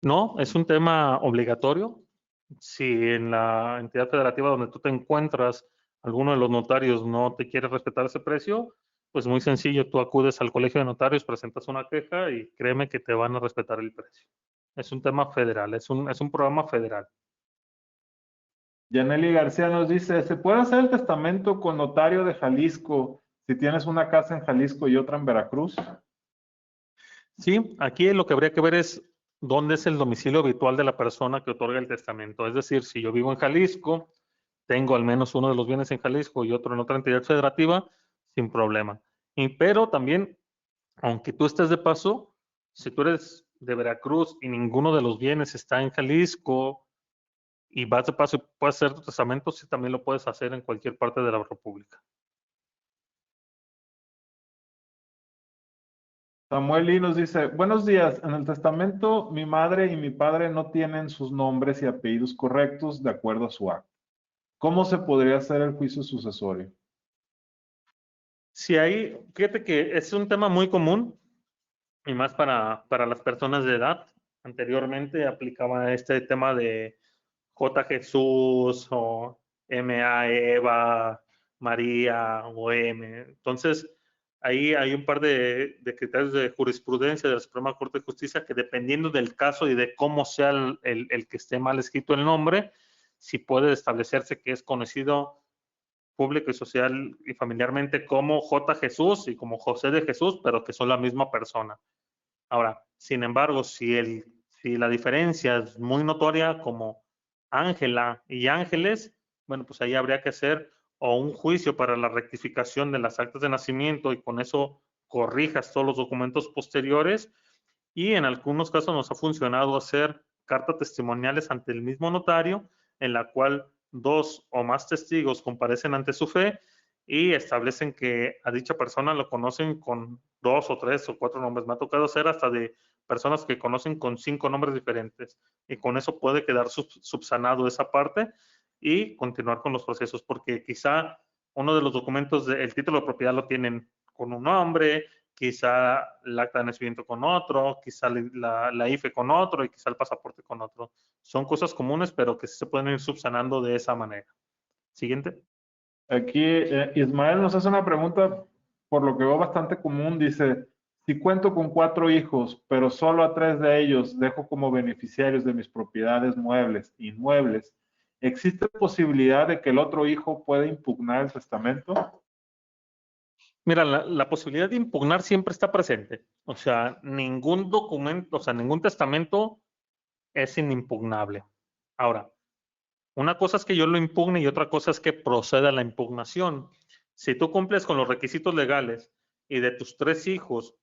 No, es un tema obligatorio. Si en la entidad federativa donde tú te encuentras, alguno de los notarios no te quiere respetar ese precio, pues muy sencillo, tú acudes al colegio de notarios, presentas una queja y créeme que te van a respetar el precio. Es un tema federal, es un programa federal. Yaneli García nos dice, ¿se puede hacer el testamento con notario de Jalisco si tienes una casa en Jalisco y otra en Veracruz? Sí, aquí lo que habría que ver es dónde es el domicilio habitual de la persona que otorga el testamento. Es decir, si yo vivo en Jalisco, tengo al menos uno de los bienes en Jalisco y otro en otra entidad federativa, sin problema. Pero también, aunque tú estés de paso, si tú eres de Veracruz y ninguno de los bienes está en Jalisco y vas de paso y puedes hacer tu testamento, sí también lo puedes hacer en cualquier parte de la República. Samuel Lee nos dice, buenos días, en el testamento mi madre y mi padre no tienen sus nombres y apellidos correctos de acuerdo a su acta. ¿Cómo se podría hacer el juicio sucesorio? Si hay, fíjate que es un tema muy común y más para las personas de edad. Anteriormente aplicaba este tema de J. Jesús o M.A. Eva, María o M. Entonces, ahí hay un par de criterios de jurisprudencia de la Suprema Corte de Justicia que dependiendo del caso y de cómo sea el que esté mal escrito el nombre, si puede establecerse que es conocido público y social y familiarmente como J. Jesús y como José de Jesús, pero que son la misma persona. Ahora, sin embargo, si la diferencia es muy notoria como Ángela y Ángeles, bueno, pues ahí habría que hacer o un juicio para la rectificación de las actas de nacimiento y con eso corrijas todos los documentos posteriores, y en algunos casos nos ha funcionado hacer cartas testimoniales ante el mismo notario en la cual 2 o más testigos comparecen ante su fe y establecen que a dicha persona lo conocen con 2 o 3 o 4 nombres. Me ha tocado hacer hasta de personas que conocen con 5 nombres diferentes y con eso puede quedar subsanado esa parte y continuar con los procesos, porque quizá uno de los documentos, el título de propiedad lo tienen con un nombre, quizá el acta de nacimiento con otro, quizá la IFE con otro y quizá el pasaporte con otro. Son cosas comunes, pero que sí se pueden ir subsanando de esa manera. Siguiente. Aquí Ismael nos hace una pregunta, por lo que veo bastante común. Dice, si cuento con 4 hijos, pero solo a 3 de ellos dejo como beneficiarios de mis propiedades muebles e inmuebles, ¿existe posibilidad de que el otro hijo pueda impugnar el testamento? Mira, la posibilidad de impugnar siempre está presente. O sea, ningún documento, o sea, ningún testamento es inimpugnable. Ahora, una cosa es que yo lo impugne y otra cosa es que proceda la impugnación. Si tú cumples con los requisitos legales y de tus 3 hijos,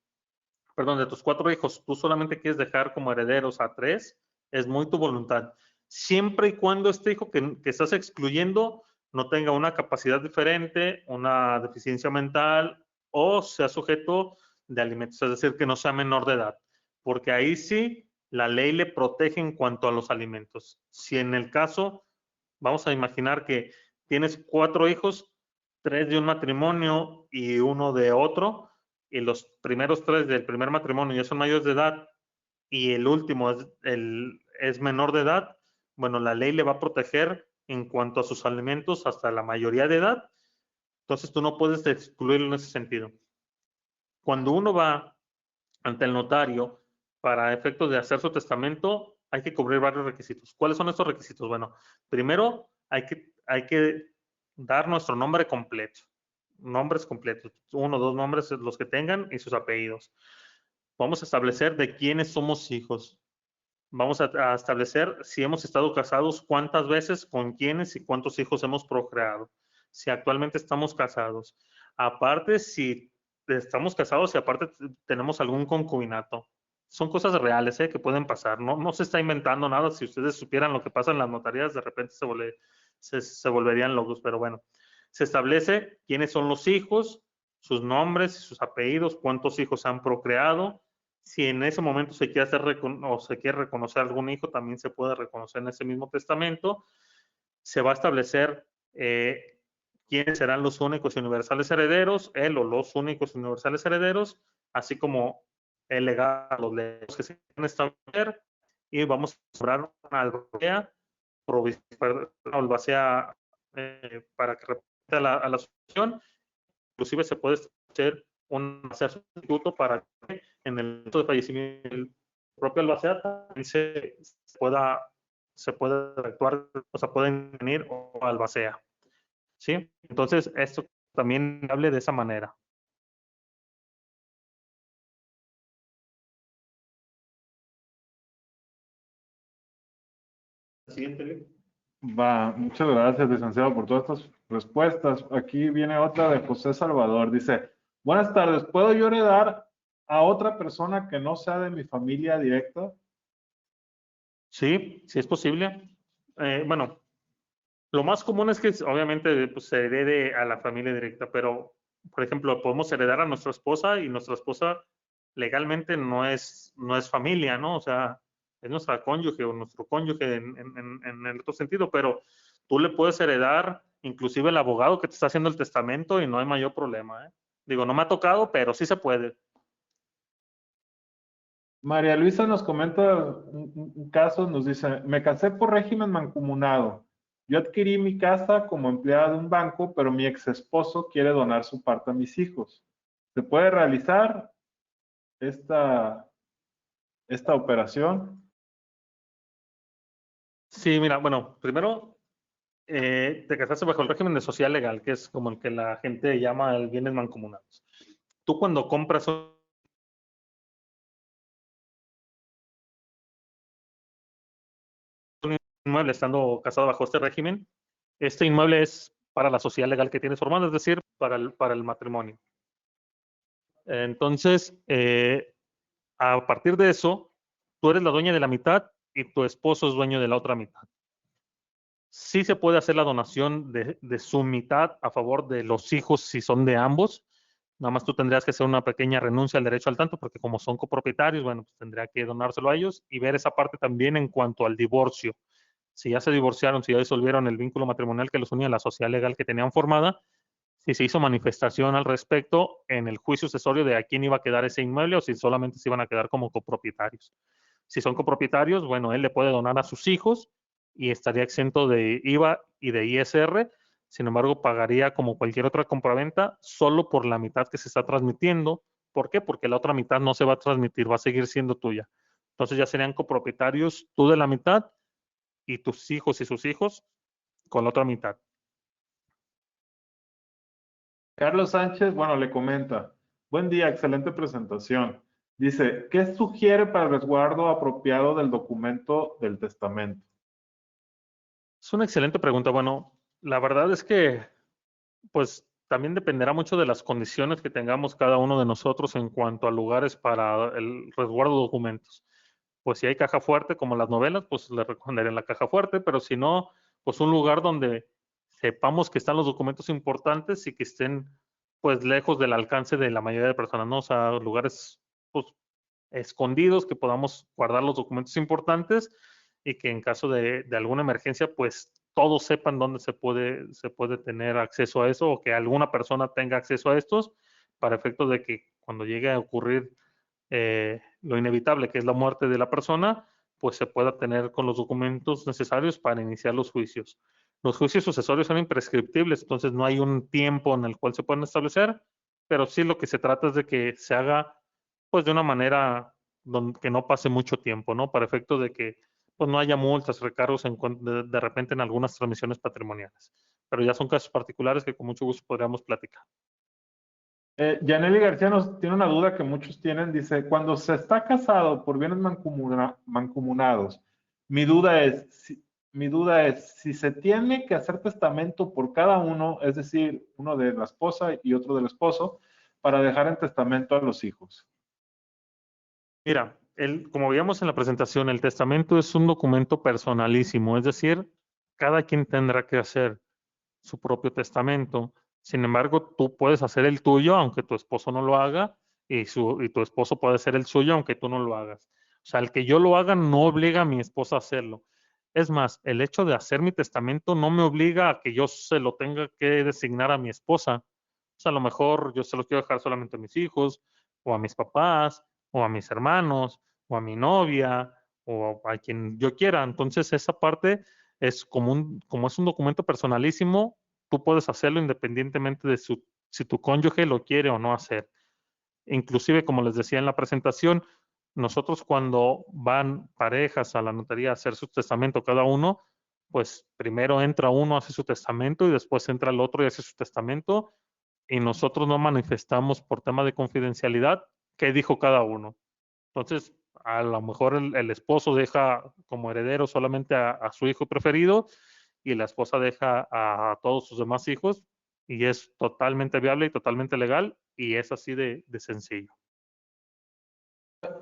perdón, de tus 4 hijos, tú solamente quieres dejar como herederos a 3, es muy tu voluntad. Siempre y cuando este hijo que estás excluyendo no tenga una capacidad diferente, una deficiencia mental o sea sujeto de alimentos, es decir, que no sea menor de edad, porque ahí sí la ley le protege en cuanto a los alimentos. Si en el caso, vamos a imaginar que tienes 4 hijos, 3 de un matrimonio y 1 de otro, y los primeros 3 del primer matrimonio ya son mayores de edad y el último es menor de edad, bueno, la ley le va a proteger en cuanto a sus alimentos hasta la mayoría de edad. Entonces tú no puedes excluirlo en ese sentido. Cuando uno va ante el notario para efectos de hacer su testamento, hay que cubrir varios requisitos. ¿Cuáles son estos requisitos? Bueno, primero hay que dar nuestro nombre completo. Nombres completos, 1 o 2 nombres los que tengan y sus apellidos. Vamos a establecer de quiénes somos hijos. Vamos a establecer si hemos estado casados, cuántas veces, con quiénes y cuántos hijos hemos procreado. Si actualmente estamos casados. Aparte, si estamos casados y aparte tenemos algún concubinato. Son cosas reales que pueden pasar. No se está inventando nada. Si ustedes supieran lo que pasa en las notarías, de repente se volverían locos. Pero bueno, se establece quiénes son los hijos, sus nombres, sus apellidos, cuántos hijos han procreado. Si en ese momento se quiere hacer o se quiere reconocer algún hijo, también se puede reconocer en ese mismo testamento. Se va a establecer quiénes serán los únicos y universales herederos, él o los únicos y universales herederos, así como el legado, los legados que se quieren establecer, y vamos a cobrar una albacea para que represente a la asociación. Inclusive se puede hacer un sustituto para que en el caso de fallecimiento del propio albacea también se pueda actuar, o sea, pueden venir o albacea. ¿Sí? Entonces, esto también hable de esa manera. Siguiente. Va, muchas gracias, licenciado, por todas estas respuestas. Aquí viene otra de José Salvador. Dice, buenas tardes, ¿puedo yo heredar a otra persona que no sea de mi familia directa? Sí, sí es posible. Bueno, lo más común es que obviamente pues, se herede a la familia directa, pero, por ejemplo, podemos heredar a nuestra esposa y nuestra esposa legalmente no es familia, ¿no? O sea, es nuestra cónyuge o nuestro cónyuge en el otro sentido, pero tú le puedes heredar inclusive el abogado que te está haciendo el testamento y no hay mayor problema, ¿eh? Digo, no me ha tocado, pero sí se puede. María Luisa nos comenta un caso, nos dice, me casé por régimen mancomunado. Yo adquirí mi casa como empleada de un banco, pero mi ex esposo quiere donar su parte a mis hijos. ¿Se puede realizar esta operación? Sí, mira, bueno, primero te casaste bajo el régimen de sociedad legal, que es como el que la gente llama el bienes mancomunados. Tú cuando compras un inmueble estando casado bajo este régimen, este inmueble es para la sociedad legal que tienes formada, es decir, para el matrimonio. Entonces, a partir de eso, tú eres la dueña de la mitad y tu esposo es dueño de la otra mitad. Sí se puede hacer la donación de su mitad a favor de los hijos si son de ambos. Nada más tú tendrías que hacer una pequeña renuncia al derecho al tanto, porque como son copropietarios, bueno, pues tendría que donárselo a ellos y ver esa parte también en cuanto al divorcio. Si ya se divorciaron, si ya disolvieron el vínculo matrimonial que los unía a la sociedad legal que tenían formada, si se hizo manifestación al respecto en el juicio sucesorio de a quién iba a quedar ese inmueble o si solamente se iban a quedar como copropietarios. Si son copropietarios, bueno, él le puede donar a sus hijos y estaría exento de IVA y de ISR. Sin embargo, pagaría como cualquier otra compraventa solo por la mitad que se está transmitiendo. ¿Por qué? Porque la otra mitad no se va a transmitir, va a seguir siendo tuya. Entonces ya serían copropietarios tú de la mitad y tus hijos y sus hijos con la otra mitad. Carlos Sánchez, bueno, le comenta. Buen día, excelente presentación. Dice, ¿qué sugiere para el resguardo apropiado del documento del testamento? Es una excelente pregunta. Bueno, la verdad es que, pues, también dependerá mucho de las condiciones que tengamos cada uno de nosotros en cuanto a lugares para el resguardo de documentos. Pues si hay caja fuerte como las novelas, pues le recomendaría la caja fuerte, pero si no, pues un lugar donde sepamos que están los documentos importantes y que estén pues lejos del alcance de la mayoría de personas, ¿no? O sea, lugares pues escondidos que podamos guardar los documentos importantes y que en caso de alguna emergencia, pues todos sepan dónde se puede tener acceso a eso o que alguna persona tenga acceso a estos para efectos de que cuando llegue a ocurrir lo inevitable, que es la muerte de la persona, pues se pueda tener con los documentos necesarios para iniciar los juicios. Los juicios sucesorios son imprescriptibles, entonces no hay un tiempo en el cual se pueden establecer, pero sí lo que se trata es de que se haga pues de una manera que no pase mucho tiempo, ¿no? Para efecto de que pues no haya multas, recargos de repente en algunas transmisiones patrimoniales. Pero ya son casos particulares que con mucho gusto podríamos platicar. Yaneli García nos tiene una duda que muchos tienen. Dice, cuando se está casado por bienes mancomunados, mi duda es si se tiene que hacer testamento por cada uno, es decir, uno de la esposa y otro del esposo, para dejar en testamento a los hijos. Mira, como veíamos en la presentación, el testamento es un documento personalísimo, es decir, cada quien tendrá que hacer su propio testamento. Sin embargo, tú puedes hacer el tuyo, aunque tu esposo no lo haga, y tu esposo puede hacer el suyo, aunque tú no lo hagas. O sea, el que yo lo haga no obliga a mi esposa a hacerlo. Es más, el hecho de hacer mi testamento no me obliga a que yo se lo tenga que designar a mi esposa. O sea, a lo mejor yo se lo quiero dejar solamente a mis hijos, o a mis papás, o a mis hermanos, o a mi novia, o a quien yo quiera. Entonces, esa parte es como es un documento personalísimo, tú puedes hacerlo independientemente de si tu cónyuge lo quiere o no hacer. Inclusive, como les decía en la presentación, nosotros cuando van parejas a la notaría a hacer su testamento cada uno, pues primero entra uno, hace su testamento y después entra el otro y hace su testamento y nosotros no manifestamos por tema de confidencialidad qué dijo cada uno. Entonces, a lo mejor el esposo deja como heredero solamente a su hijo preferido y la esposa deja a todos sus demás hijos y es totalmente viable y totalmente legal y es así de sencillo.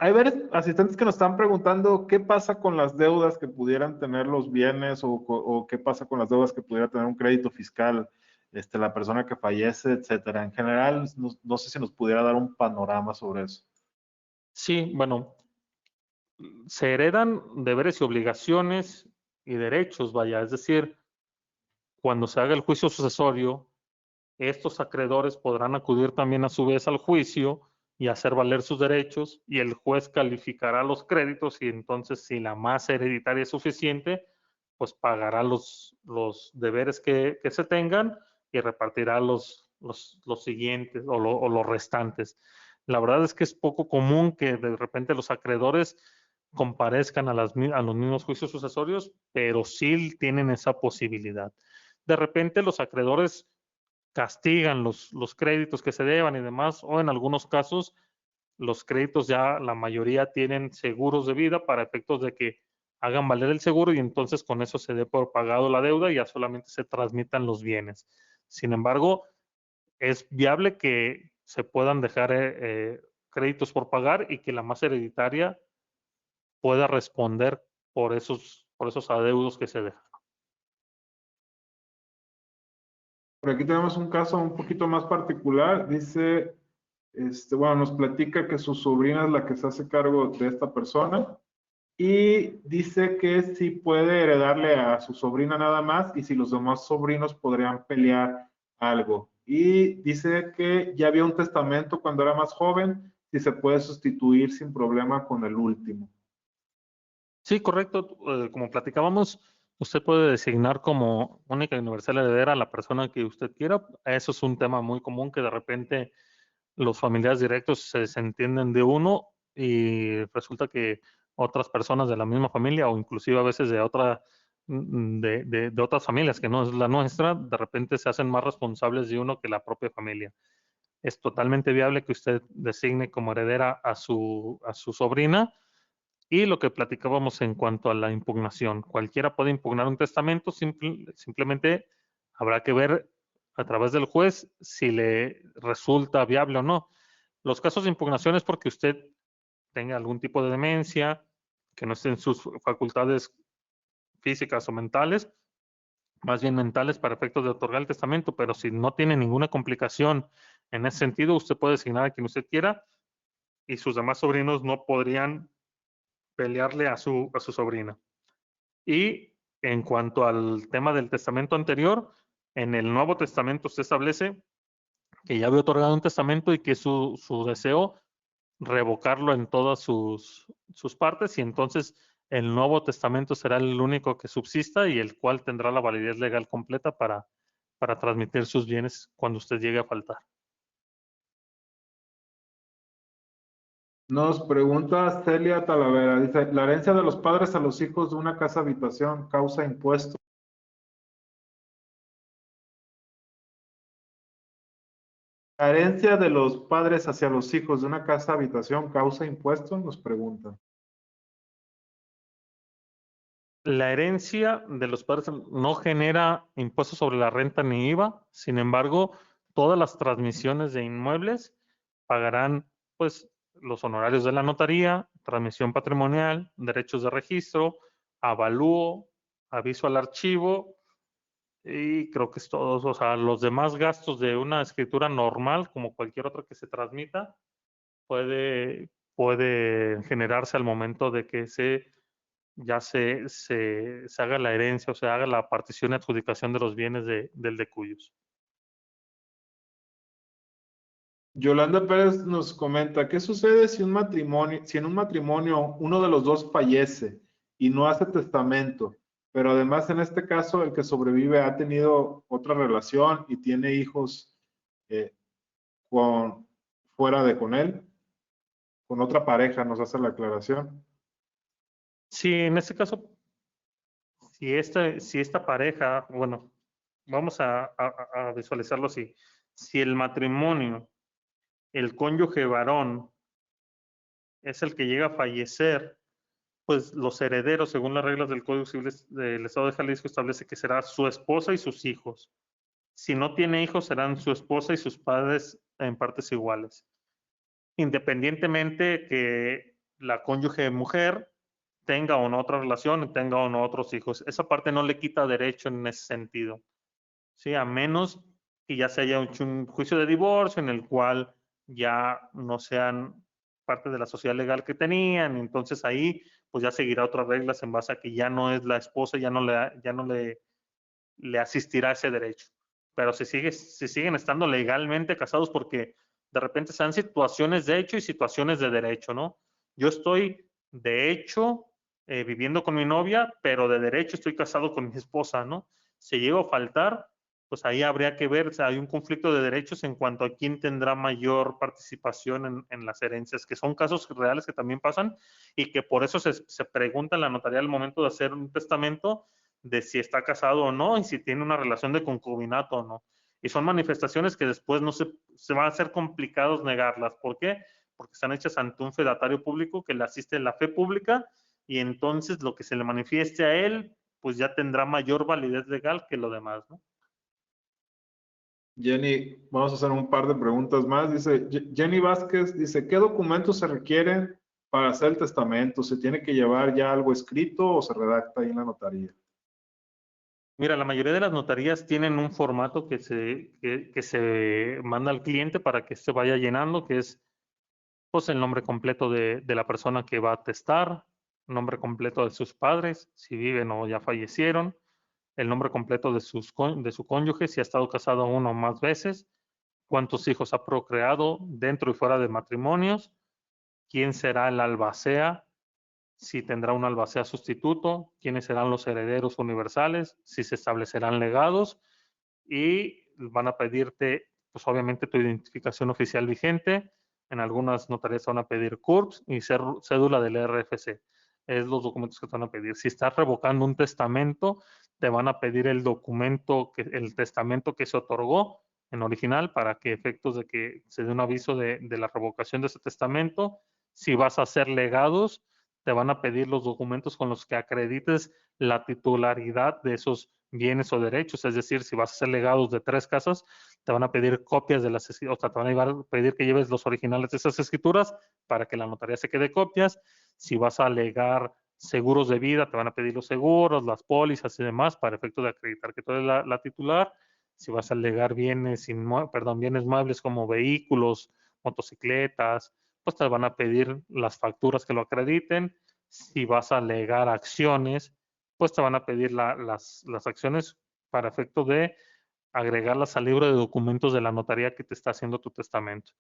Hay varios asistentes que nos están preguntando qué pasa con las deudas que pudieran tener los bienes o qué pasa con las deudas que pudiera tener un crédito fiscal, la persona que fallece, etcétera. En general, no sé si nos pudiera dar un panorama sobre eso. Sí, bueno, se heredan deberes y obligaciones y derechos, vaya, es decir, cuando se haga el juicio sucesorio, estos acreedores podrán acudir también a su vez al juicio y hacer valer sus derechos y el juez calificará los créditos y entonces si la masa hereditaria es suficiente, pues pagará los deberes que se tengan y repartirá los los siguientes o los restantes. La verdad es que es poco común que de repente los acreedores comparezcan a los mismos juicios sucesorios, pero sí tienen esa posibilidad. De repente los acreedores castigan los créditos que se deban y demás, o en algunos casos los créditos ya la mayoría tienen seguros de vida para efectos de que hagan valer el seguro y entonces con eso se dé por pagado la deuda y ya solamente se transmitan los bienes. Sin embargo, es viable que se puedan dejar créditos por pagar y que la masa hereditaria pueda responder por esos adeudos que se dejan. Por aquí tenemos un caso un poquito más particular. Dice, bueno, nos platica que su sobrina es la que se hace cargo de esta persona y dice que sí puede heredarle a su sobrina nada más y si los demás sobrinos podrían pelear algo. Y dice que ya había un testamento cuando era más joven y se puede sustituir sin problema con el último. Sí, correcto. Como platicábamos, usted puede designar como única y universal heredera a la persona que usted quiera. Eso es un tema muy común que de repente los familiares directos se desentienden de uno y resulta que otras personas de la misma familia o inclusive a veces de otras familias que no es la nuestra, de repente se hacen más responsables de uno que la propia familia. Es totalmente viable que usted designe como heredera a su sobrina. Y lo que platicábamos en cuanto a la impugnación. Cualquiera puede impugnar un testamento, simplemente habrá que ver a través del juez si le resulta viable o no. Los casos de impugnación es porque usted tenga algún tipo de demencia, que no esté en sus facultades físicas o mentales, más bien mentales para efectos de otorgar el testamento, pero si no tiene ninguna complicación en ese sentido, usted puede designar a quien usted quiera y sus demás sobrinos no podrían pelearle a su sobrina. Y en cuanto al tema del testamento anterior, en el Nuevo Testamento se establece que ya había otorgado un testamento y que su deseo revocarlo en todas sus partes y entonces el Nuevo Testamento será el único que subsista y el cual tendrá la validez legal completa para transmitir sus bienes cuando usted llegue a faltar. Nos pregunta Celia Talavera, dice, la herencia de los padres a los hijos de una casa habitación causa impuesto. La herencia de los padres hacia los hijos de una casa habitación causa impuesto, nos pregunta. La herencia de los padres no genera impuestos sobre la renta ni IVA, sin embargo, todas las transmisiones de inmuebles pagarán pues los honorarios de la notaría, transmisión patrimonial, derechos de registro, avalúo, aviso al archivo y creo que es todo. O sea, los demás gastos de una escritura normal, como cualquier otra que se transmita, puede generarse al momento de que se haga la herencia o se haga la partición y adjudicación de los bienes del de cuyos. Yolanda Pérez nos comenta, ¿qué sucede si en un matrimonio uno de los dos fallece y no hace testamento, pero además en este caso el que sobrevive ha tenido otra relación y tiene hijos fuera de con él, con otra pareja, nos hace la aclaración? Sí, en este caso, si esta pareja, bueno, vamos a visualizarlo así. Si el matrimonio, el cónyuge varón, es el que llega a fallecer, pues los herederos, según las reglas del Código Civil del Estado de Jalisco, establece que será su esposa y sus hijos. Si no tiene hijos, serán su esposa y sus padres en partes iguales. Independientemente que la cónyuge mujer tenga o no otra relación y tenga o no otros hijos. Esa parte no le quita derecho en ese sentido. ¿Sí? A menos que ya se haya hecho un juicio de divorcio en el cual ya no sean parte de la sociedad legal que tenían, entonces ahí pues ya seguirá otras reglas en base a que ya no es la esposa, ya no le asistirá ese derecho. Pero si siguen estando legalmente casados porque de repente se dan situaciones de hecho y situaciones de derecho, ¿no? Yo estoy de hecho viviendo con mi novia, pero de derecho estoy casado con mi esposa, ¿no? Si llego a faltar, pues ahí habría que ver, o sea, hay un conflicto de derechos en cuanto a quién tendrá mayor participación en las herencias, que son casos reales que también pasan y que por eso se pregunta en la notaría al momento de hacer un testamento de si está casado o no y si tiene una relación de concubinato o no. Y son manifestaciones que después no se van a hacer complicados negarlas. ¿Por qué? Porque están hechas ante un fedatario público que le asiste en la fe pública y entonces lo que se le manifieste a él, pues ya tendrá mayor validez legal que lo demás, ¿no? Jenny, vamos a hacer un par de preguntas más. Dice Jenny Vázquez, dice, ¿qué documentos se requieren para hacer el testamento? ¿Se tiene que llevar ya algo escrito o se redacta ahí en la notaría? Mira, la mayoría de las notarías tienen un formato que se manda al cliente para que se vaya llenando, que es pues, el nombre completo de la persona que va a testar, nombre completo de sus padres, si viven o ya fallecieron, el nombre completo de su cónyuge, si ha estado casado una o más veces, cuántos hijos ha procreado dentro y fuera de matrimonios, quién será el albacea, si tendrá un albacea sustituto, quiénes serán los herederos universales, si se establecerán legados y van a pedirte, pues obviamente, tu identificación oficial vigente. En algunas notarías te van a pedir CURPS y cédula del RFC. Es los documentos que te van a pedir. Si estás revocando un testamento, te van a pedir el documento, el testamento que se otorgó en original para que efectos de que se dé un aviso de la revocación de ese testamento. Si vas a hacer legados, te van a pedir los documentos con los que acredites la titularidad de esos bienes o derechos, es decir, si vas a hacer legados de 3 casas, te van a pedir copias de las escrituras, o sea, te van a pedir que lleves los originales de esas escrituras para que la notaría se quede copias. Si vas a legar seguros de vida, te van a pedir los seguros, las pólizas y demás para efecto de acreditar que tú eres la titular. Si vas a legar bienes muebles como vehículos, motocicletas, pues te van a pedir las facturas que lo acrediten. Si vas a alegar acciones, pues te van a pedir las acciones para efecto de agregarlas al libro de documentos de la notaría que te está haciendo tu testamento.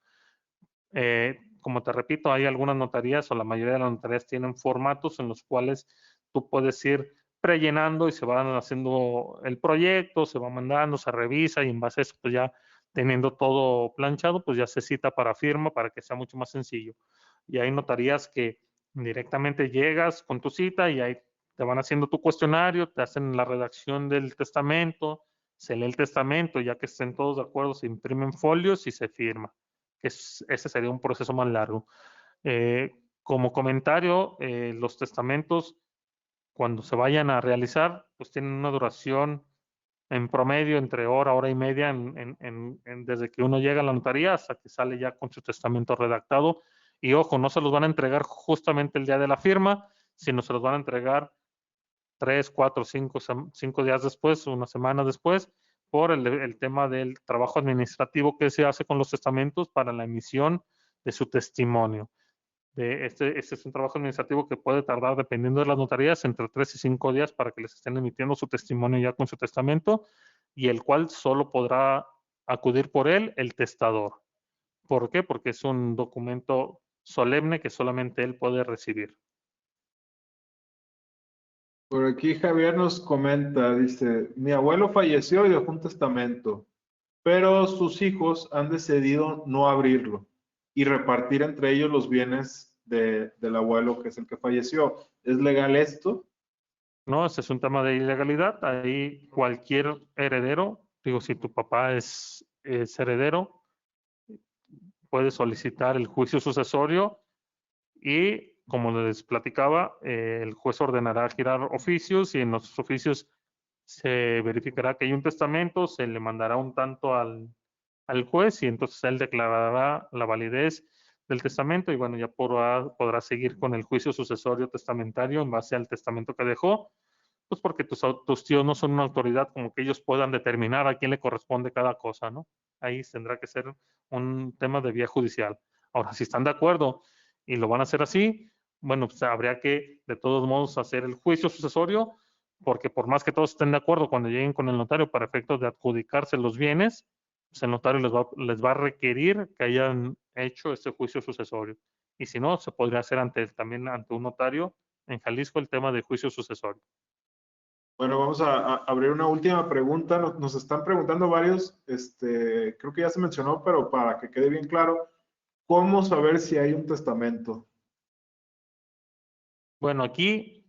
Como te repito, hay algunas notarías o la mayoría de las notarías tienen formatos en los cuales tú puedes ir prellenando y se van haciendo el proyecto, se va mandando, se revisa y en base a eso, pues ya teniendo todo planchado, pues ya se cita para firma para que sea mucho más sencillo. Y hay notarías que directamente llegas con tu cita y ahí te van haciendo tu cuestionario, te hacen la redacción del testamento, se lee el testamento, ya que estén todos de acuerdo, se imprimen folios y se firma. Ese sería un proceso más largo. Como comentario, los testamentos, cuando se vayan a realizar, pues tienen una duración en promedio entre hora y media desde que uno llega a la notaría hasta que sale ya con su testamento redactado. Y ojo, no se los van a entregar justamente el día de la firma, sino se los van a entregar 3, 4, 5 días después, una semana después, por el tema del trabajo administrativo que se hace con los testamentos para la emisión de su testimonio. Este es un trabajo administrativo que puede tardar, dependiendo de las notarías, entre 3 y 5 días para que les estén emitiendo su testimonio ya con su testamento, y el cual solo podrá acudir por él el testador. ¿Por qué? Porque es un documento solemne que solamente él puede recibir. Por aquí Javier nos comenta, dice, mi abuelo falleció y dejó un testamento, pero sus hijos han decidido no abrirlo y repartir entre ellos los bienes del abuelo, que es el que falleció. ¿Es legal esto? No, ese es un tema de ilegalidad. Ahí cualquier heredero, digo, si tu papá es heredero, puede solicitar el juicio sucesorio y, como les platicaba, el juez ordenará girar oficios y en los oficios se verificará que hay un testamento, se le mandará un tanto al juez y entonces él declarará la validez del testamento y bueno, ya podrá seguir con el juicio sucesorio testamentario en base al testamento que dejó, pues porque tus tíos no son una autoridad como que ellos puedan determinar a quién le corresponde cada cosa, ¿no? Ahí tendrá que ser un tema de vía judicial. Ahora, si están de acuerdo y lo van a hacer así, bueno, pues habría que de todos modos hacer el juicio sucesorio, porque por más que todos estén de acuerdo cuando lleguen con el notario para efectos de adjudicarse los bienes, pues el notario les va a requerir que hayan hecho este juicio sucesorio. Y si no, se podría hacer también ante un notario en Jalisco el tema de juicio sucesorio. Bueno, vamos a abrir una última pregunta. Nos están preguntando varios, creo que ya se mencionó, pero para que quede bien claro, ¿cómo saber si hay un testamento? Bueno, aquí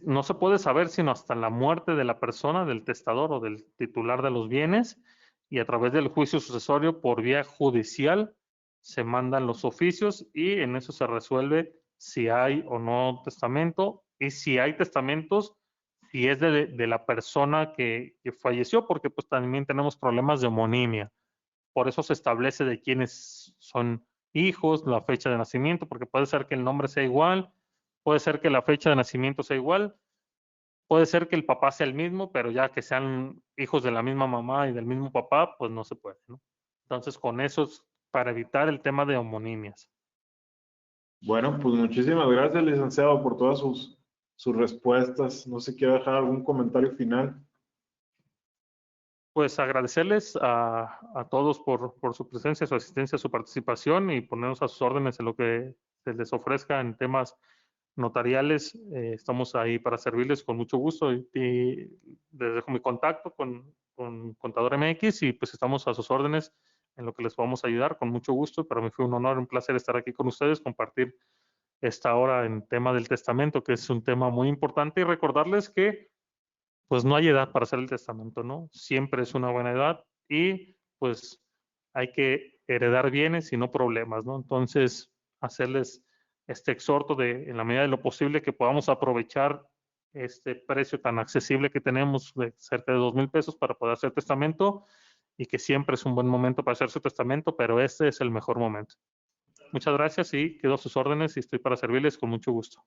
no se puede saber sino hasta la muerte de la persona, del testador o del titular de los bienes, y a través del juicio sucesorio por vía judicial se mandan los oficios y en eso se resuelve si hay o no testamento, y si hay testamentos, si es de la persona que falleció, porque pues también tenemos problemas de homonimia. Por eso se establece de quiénes son hijos, la fecha de nacimiento, porque puede ser que el nombre sea igual, puede ser que la fecha de nacimiento sea igual, puede ser que el papá sea el mismo, pero ya que sean hijos de la misma mamá y del mismo papá, pues no se puede, ¿no? Entonces, con eso es para evitar el tema de homonimias. Bueno, pues muchísimas gracias, licenciado, por todas sus respuestas. No sé si quiere dejar algún comentario final. Pues agradecerles a todos por su presencia, su asistencia, su participación y ponernos a sus órdenes en lo que se les ofrezca en temas notariales. Estamos ahí para servirles con mucho gusto y les dejo mi contacto con Contador MX y pues estamos a sus órdenes en lo que les podamos ayudar con mucho gusto. Para mí fue un honor, un placer estar aquí con ustedes, compartir esta hora en tema del testamento, que es un tema muy importante, y recordarles que pues no hay edad para hacer el testamento, ¿no? Siempre es una buena edad y pues hay que heredar bienes y no problemas, ¿no? Entonces, hacerles este exhorto de, en la medida de lo posible, que podamos aprovechar este precio tan accesible que tenemos de cerca de 2,000 pesos para poder hacer testamento, y que siempre es un buen momento para hacer su testamento, pero este es el mejor momento. Muchas gracias y quedo a sus órdenes y estoy para servirles con mucho gusto.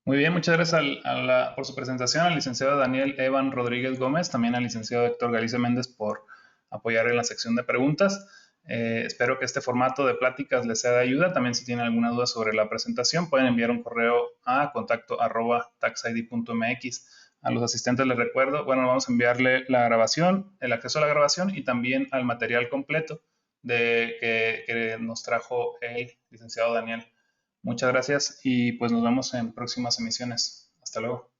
Muy bien, muchas gracias por su presentación, al licenciado Daniel Evan Rodríguez Gómez, también al licenciado Héctor Galicia Méndez por apoyar en la sección de preguntas. Espero que este formato de pláticas les sea de ayuda. También si tienen alguna duda sobre la presentación, pueden enviar un correo a contacto@taxid.mx. A los asistentes les recuerdo, bueno, vamos a enviarle la grabación, el acceso a la grabación y también al material completo que nos trajo el licenciado Daniel. Muchas gracias y pues nos vemos en próximas emisiones. Hasta luego.